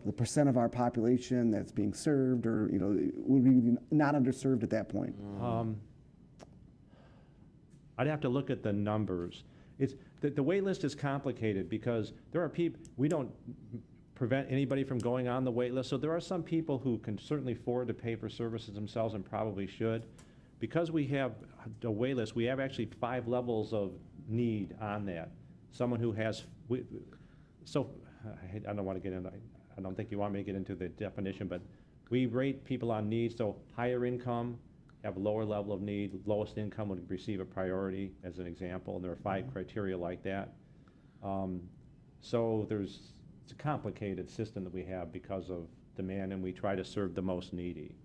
the percent of our population that's being served, or would we be not underserved at that point? I'd have to look at the numbers. It's the wait list is complicated because there are people, we don't prevent anybody from going on the wait list. So there are some people who can certainly afford to pay for services themselves and probably should. Because we have a wait list, we have actually 5 levels of need on that. Someone who has, I don't want to get into, I don't think you want me to get into the definition, but we rate people on needs. So higher income, have a lower level of need, lowest income would receive a priority, as an example, and there are 5 criteria like that. So it's a complicated system that we have because of demand, and we try to serve the most needy.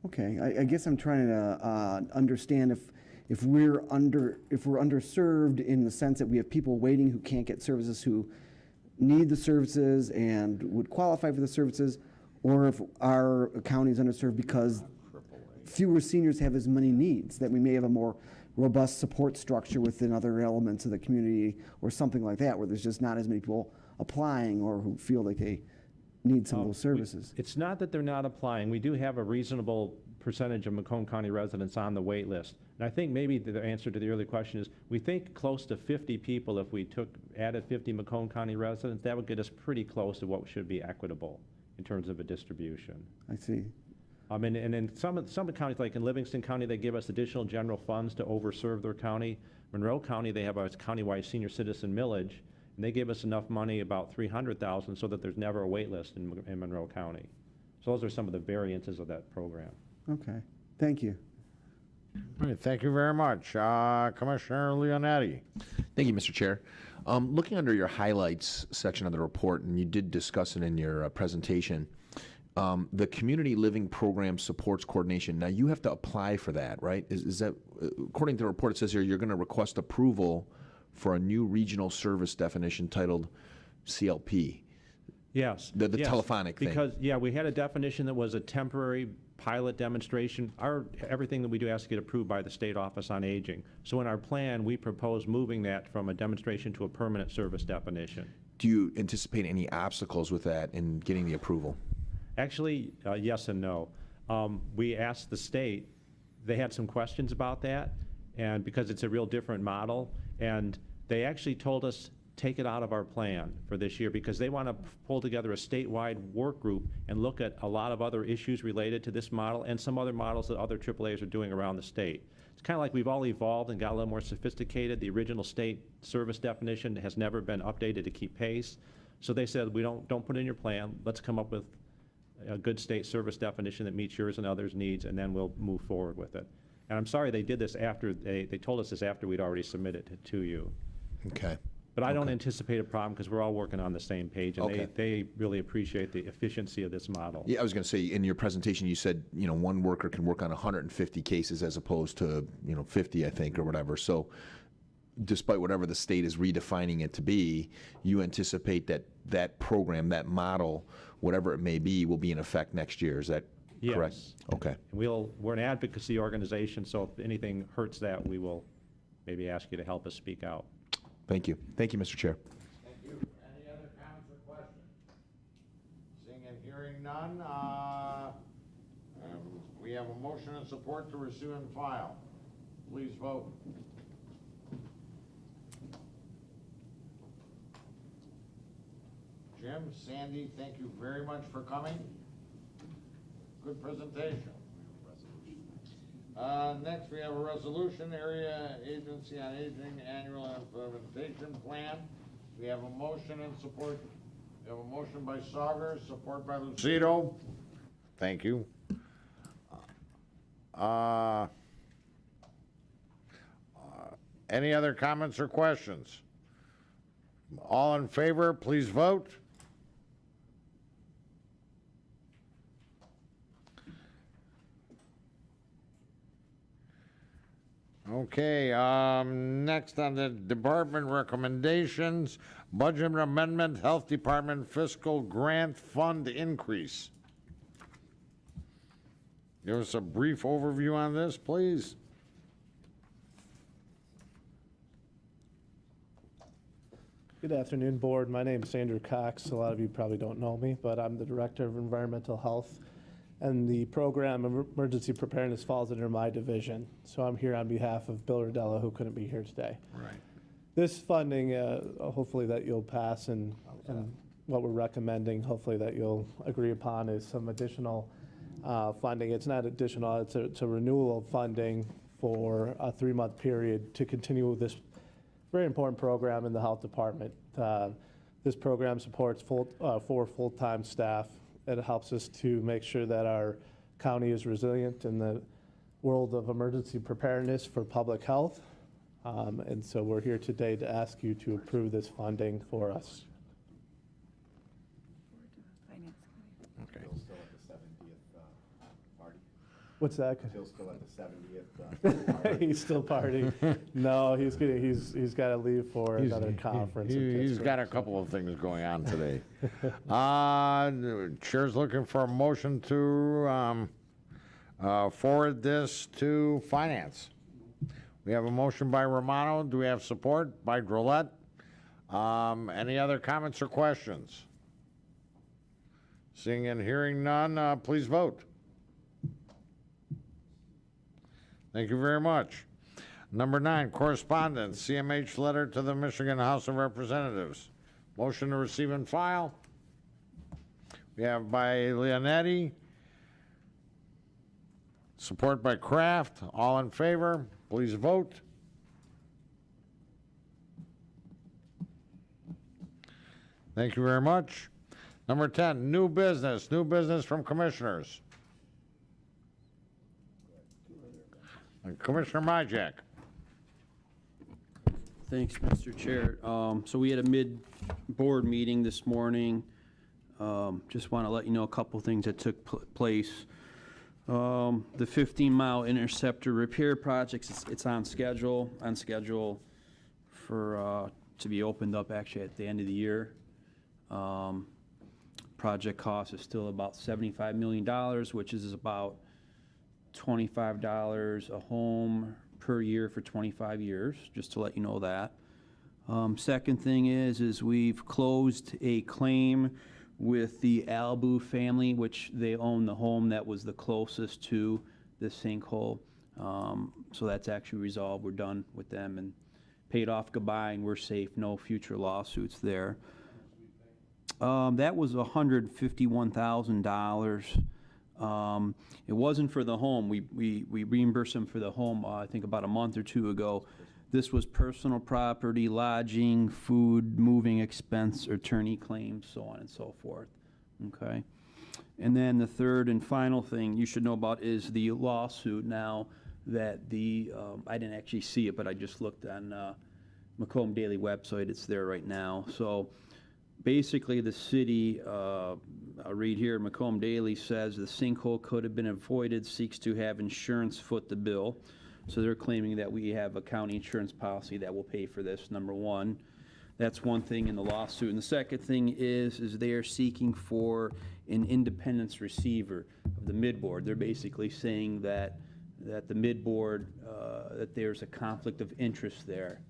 Okay, I guess I'm trying to understand if we're underserved in the sense that we have people waiting who can't get services, who need the services and would qualify for the services, or if our county is underserved because fewer seniors have as many needs, that we may have a more robust support structure within other elements of the community or something like that, where there's just not as many people applying or who feel like they need some of those services. It's not that they're not applying. We do have a reasonable percentage of Macomb County residents on the wait list. And I think maybe the answer to the earlier question is we think close to 50 people, if we added 50 Macomb County residents, that would get us pretty close to what should be equitable in terms of a distribution. I see. And in some counties, like in Livingston County, they give us additional general funds to overserve their county. Monroe County, they have a countywide senior citizen millage, and they give us enough money, about $300,000, so that there's never a wait list in Monroe County. So those are some of the variances of that program. Okay, thank you. All right, thank you very much. Commissioner Leonetti. Thank you, Mr. Chair. Looking under your highlights section of the report, and you did discuss it in your presentation, the Community Living Program Supports Coordination. Now, you have to apply for that, right? Is that, according to the report, it says here you're going to request approval for a new regional service definition titled CLP. Yes. The yes, telephonic thing. Because, yeah, we had a definition that was a temporary pilot demonstration. Everything that we do has to get approved by the State Office on Aging. So in our plan, we propose moving that from a demonstration to a permanent service definition. Do you anticipate any obstacles with that in getting the approval? Actually, yes and no. We asked the state, they had some questions about that, and because it's a real different model, and they actually told us take it out of our plan for this year because they want to pull together a statewide work group and look at a lot of other issues related to this model and some other models that other AAAs are doing around the state. It's kind of like we've all evolved and got a little more sophisticated. The original state service definition has never been updated to keep pace. So they said, we don't put it in your plan. Let's come up with a good state service definition that meets yours and others' needs, and then we'll move forward with it. And I'm sorry they did this after, they told us this after we'd already submitted it to you. Okay. But I don't anticipate a problem because we're all working on the same page, and Okay. they really appreciate the efficiency of this model. Yeah, I was going to say, in your presentation, you said, one worker can work on 150 cases as opposed to, 50, I think, or whatever. So despite whatever the state is redefining it to be, you anticipate that program, that model, whatever it may be, will be in effect next year. Is that correct? Yes. Okay. We're an advocacy organization, so if anything hurts that, we will maybe ask you to help us speak out. Thank you. Thank you, Mr. Chair. Thank you. Any other comments or questions? Seeing and hearing none, we have a motion and support to receive and file. Please vote. Jim, Sandy, thank you very much for coming. Good presentation. Next, we have a resolution, Area Agency on Aging Annual Implementation Plan. We have a motion and support. We have a motion by Sauger, support by Lucido. Thank you. Any other comments or questions? All in favor, please vote. Okay, next on the department recommendations, budget amendment, Health Department fiscal grant fund increase. Give us a brief overview on this, please. Good afternoon, Board. My name is Andrew Cox. A lot of you probably don't know me, but I'm the Director of Environmental Health, and the program of emergency preparedness falls under my division. So I'm here on behalf of Bill Rodella, who couldn't be here today. Right. This funding, hopefully that you'll pass, and what we're recommending, hopefully that you'll agree upon, is some additional funding. It's not additional, it's a renewal of funding for a 3-month period to continue this very important program in the health department. This program supports 4 full-time staff. It helps us to make sure that our county is resilient in the world of emergency preparedness for public health. And so we're here today to ask you to approve this funding for us. Okay. What's that? Phil's still at the 70th. He's still partying. No, he's got to leave for another conference. in He's Pittsburgh, got a so. couple of things going on today. Chair's looking for a motion to forward this to finance. We have a motion by Romano. Do we have support? By Drollet. Any other comments or questions? Seeing and hearing none, please vote. Thank you very much. Number 9, correspondence, CMH letter to the Michigan House of Representatives. Motion to receive and file. We have by Leonetti. Support by Kraft. All in favor, please vote. Thank you very much. Number 10, new business from commissioners. Commissioner Majak. Thanks, Mr. Chair. So we had a mid-board meeting this morning. Just want to let you know a couple things that took place. The 15-mile interceptor repair project, it's on schedule for to be opened up actually at the end of the year. Project cost is still about $75 million, which is about $25 a home per year for 25 years, just to let you know that. Second thing is we've closed a claim with the Albu family, which they own the home that was the closest to the sinkhole. So that's actually resolved. We're done with them and paid off goodbye, and we're safe. No future lawsuits there. That was $151,000. It wasn't for the home. We reimbursed them for the home, I think about a month or 2 ago. This was personal property, lodging, food, moving expense, attorney claims, so on and so forth. Okay. And then the third and final thing you should know about is the lawsuit now that I didn't actually see it, but I just looked on Macomb Daily website. It's there right now. So basically, the city, I'll read here, Macomb Daily says the sinkhole could have been avoided, seeks to have insurance foot the bill. So they're claiming that we have a county insurance policy that will pay for this, number one. That's one thing in the lawsuit. And the second thing is they are seeking for an independence receiver of the mid-board. They're basically saying that the mid-board, that there's a conflict of interest there,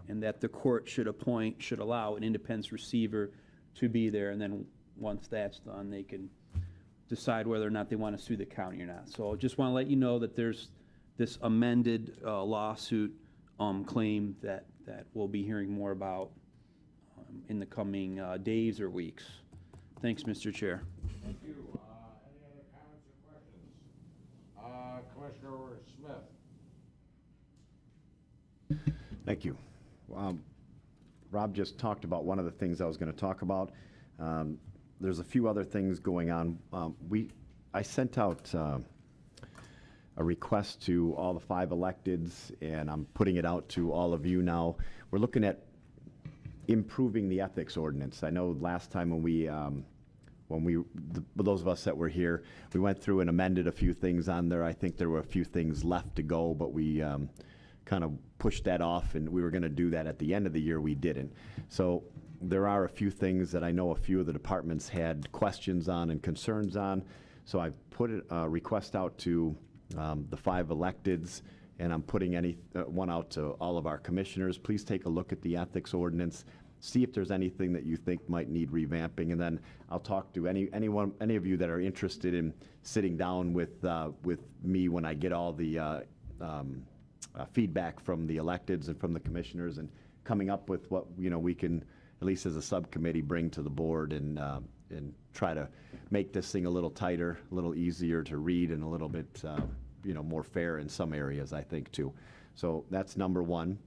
and that the court should allow an independence receiver to be there, and then once that's done, they can decide whether or not they want to sue the county or not. So I just want to let you know that there's this amended lawsuit claim that we'll be hearing more about in the coming days or weeks. Thanks, Mr. Chair. Thank you. Any other comments or questions? Commissioner Smith. Thank you. Rob just talked about one of the things I was going to talk about. There's a few other things going on. I sent out a request to all the 5 electeds, and I'm putting it out to all of you now. We're looking at improving the ethics ordinance. I know last time those of us that were here, we went through and amended a few things on there. I think there were a few things left to go, but we kind of pushed that off, and we were going to do that at the end of the year. We didn't. So there are a few things that I know a few of the departments had questions on and concerns on. So I put a request out to the 5 electeds, and I'm putting one out to all of our commissioners. Please take a look at the ethics ordinance, see if there's anything that you think might need revamping, and then I'll talk to any of you that are interested in sitting down with me when I get all the feedback from the electeds and from the commissioners, and coming up with what we can, at least as a subcommittee, bring to the board and try to make this thing a little tighter, a little easier to read, and a little bit more fair in some areas, I think, too. So that's number one.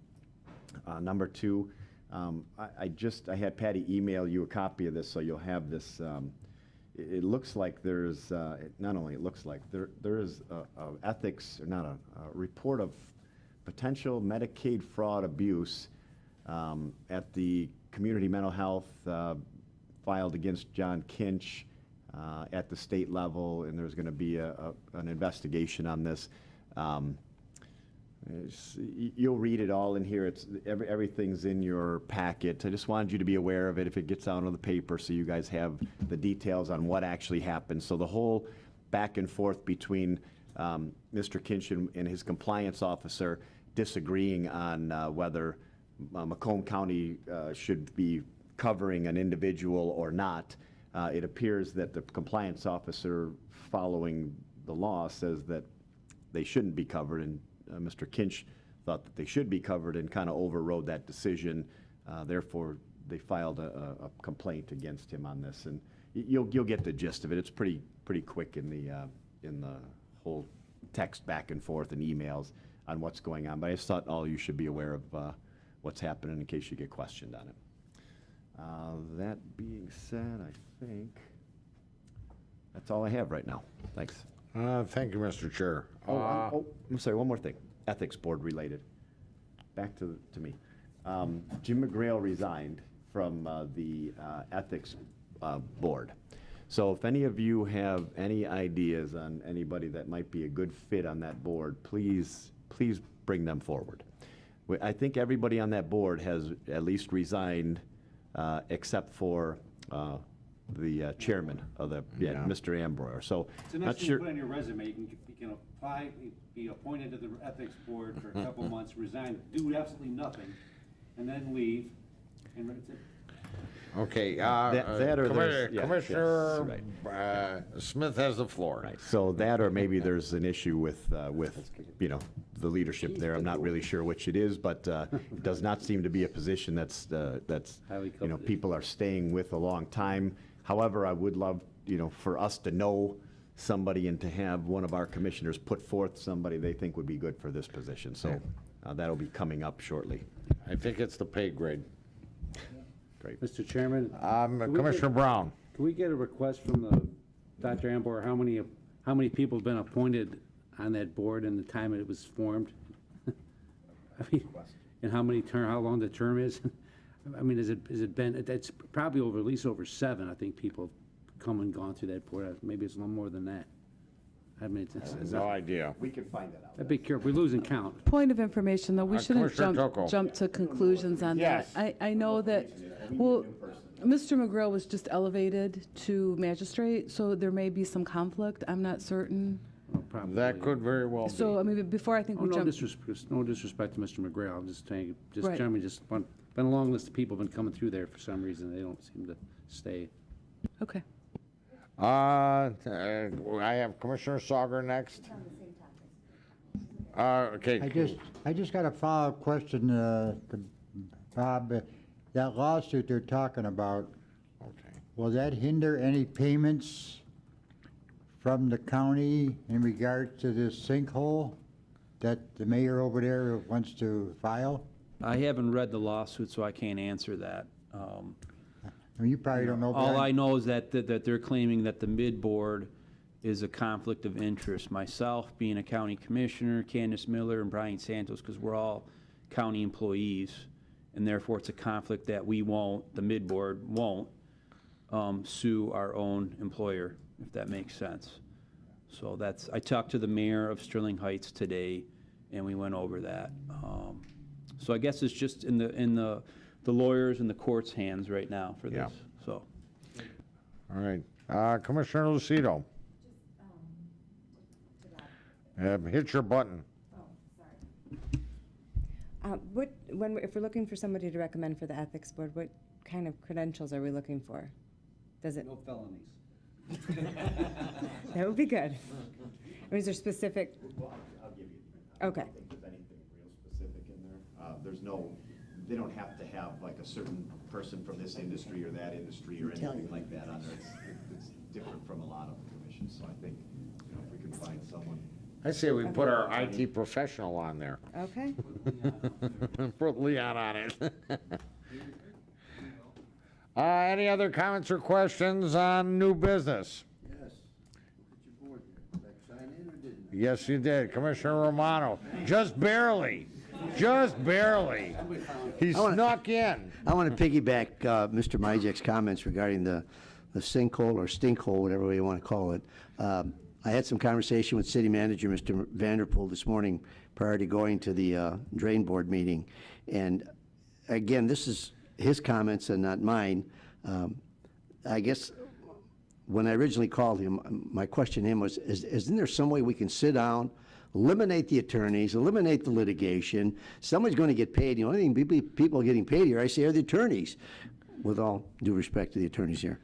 Number two, I had Patty email you a copy of this, so you'll have this. It looks like there's, not only it looks like, there is a ethics, or not a report of potential Medicaid fraud abuse at the community mental health filed against John Kinch at the state level, and there's going to be an investigation on this. You'll read it all in here. Everything's in your packet. I just wanted you to be aware of it if it gets out on the paper, so you guys have the details on what actually happened. So the whole back and forth between Mr. Kinch and his compliance officer disagreeing on whether Macomb County should be covering an individual or not. It appears that the compliance officer, following the law, says that they shouldn't be covered, and Mr. Kinch thought that they should be covered and kind of overrode that decision. Therefore, they filed a complaint against him on this, and you'll get the gist of it. It's pretty quick in the whole text back and forth and emails on what's going on. But I just thought all you should be aware of what's happening in case you get questioned on it. That being said, I think that's all I have right now. Thanks. Thank you, Mr. Chair. I'm sorry, one more thing, ethics board related. Back to me. Jim McGuire resigned from the ethics board. So if any of you have any ideas on anybody that might be a good fit on that board, please bring them forward. I think everybody on that board has at least resigned, except for the chairman of the, Mr. Ambroyer. So, It's a nice thing to put on your resume. You can apply, be appointed to the ethics board for a couple months, resign, do absolutely nothing, and then leave, and that's it. Okay, that or there's- yeah, Commissioner yes, Smith has the floor. Right. So that, or maybe there's an issue with the leadership there. I'm not really sure which it is, but it does not seem to be a position that's Highly coveted. people are staying with a long time. However, I would love for us to know somebody and to have one of our commissioners put forth somebody they think would be good for this position. So that'll be coming up shortly. I think it's the pay grade. Great. Mr. Chairman? Commissioner Brown. Can we get a request from Dr. Ambor, how many people have been appointed on that board in the time it was formed? I mean, and how long the term is? I mean, has it been, that's probably at least over 7, I think people have come and gone through that board. Maybe it's a little more than that. I mean, it's No idea. We can find that out. I'd be careful, we're losing count. Point of information, though, we shouldn't Commissioner Tocco. jump to conclusions on that. Yes. I know that, well, Mr. McGuire was just elevated to magistrate, so there may be some conflict. I'm not certain. Probably. That could very well be. So, I mean, before I think Oh, we no jump. disrespect to Mr. McGrail, I'm just saying, Right. generally, been a long list of people been coming through there for some reason, they don't seem to stay. Okay. I have Commissioner Sauger next. Okay. I just got a follow-up question, to Bob. That lawsuit they're talking about, will that hinder any payments from the county in regards to this sinkhole that the mayor over there wants to file? I haven't read the lawsuit, so I can't answer that. I mean, you probably don't know. All Brian. I know is that they're claiming that the mid-board is a conflict of interest. Myself, being a county commissioner, Candace Miller, and Brian Santos, because we're all county employees, and therefore it's a conflict that we won't, the mid-board won't, sue our own employer, if that makes sense. So that's, I talked to the mayor of Sterling Heights today, and we went over that. So I guess it's just in the lawyers and the court's hands right now for this, so. All right. Commissioner Lucido. Hit your button. If we're looking for somebody to recommend for the ethics board, what kind of credentials are we looking for? Does it? No felonies. That would be good. I mean, is there specific? I'll give you. Okay. I don't think there's anything real specific in there. They don't have to have like a certain person from this industry or that industry or anything like that on there. It's different from a lot of commissions, so I think, if we can find someone. I say we put our IT professional on there. Okay. Put Leon on it. Any other comments or questions on new business? Yes. Look at your board here. Did I sign in or didn't I? Yes, you did. Commissioner Romano. Just barely. Just barely. He snuck in. I want to piggyback Mr. Majek's comments regarding the sinkhole or stinkhole, whatever way you want to call it. I had some conversation with City Manager Mr. Vanderpool this morning prior to going to the Drain Board meeting. And again, this is his comments and not mine. I guess when I originally called him, my question to him was, isn't there some way we can sit down, eliminate the attorneys, eliminate the litigation? Somebody's going to get paid. The only thing people getting paid here, I say, are the attorneys, with all due respect to the attorneys here.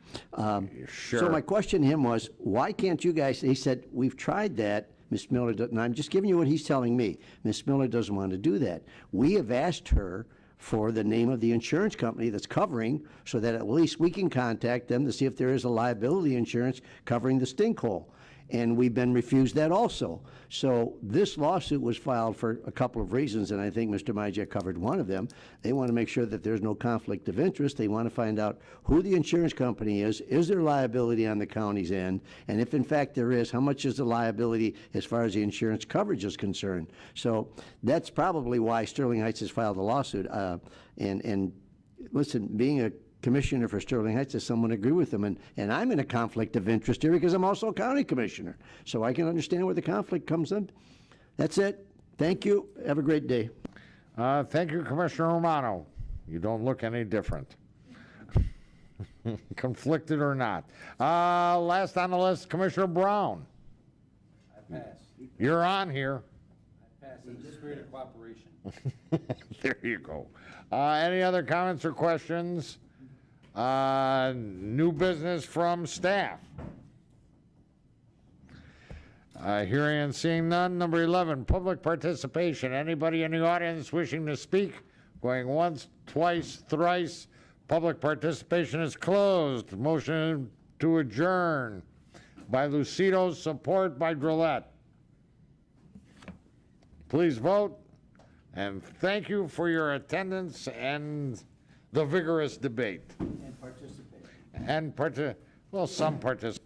Sure. So my question to him was, why can't you guys, he said, we've tried that. Ms. Miller, and I'm just giving you what he's telling me. Ms. Miller doesn't want to do that. We have asked her for the name of the insurance company that's covering, so that at least we can contact them to see if there is a liability insurance covering the stinkhole. And we've been refused that also. So this lawsuit was filed for a couple of reasons, and I think Mr. Majek covered one of them. They want to make sure that there's no conflict of interest. They want to find out who the insurance company is there liability on the county's end, and if in fact there is, how much is the liability as far as the insurance coverage is concerned. So that's probably why Sterling Heights has filed a lawsuit. And listen, being a commissioner for Sterling Heights, as someone agree with them, and I'm in a conflict of interest here because I'm also a county commissioner, so I can understand where the conflict comes in. That's it. Thank you. Have a great day. Thank you, Commissioner Romano. You don't look any different. Conflicted or not. Last on the list, Commissioner Brown. I pass. You're on here. I pass in the spirit of cooperation. There you go. Any other comments or questions? New business from staff. Hearing and seeing none. Number 11, public participation. Anybody in the audience wishing to speak? Going once, twice, thrice. Public participation is closed. Motion to adjourn by Lucido, support by Drillette. Please vote. And thank you for your attendance and the vigorous debate. And participate. Well, some participate.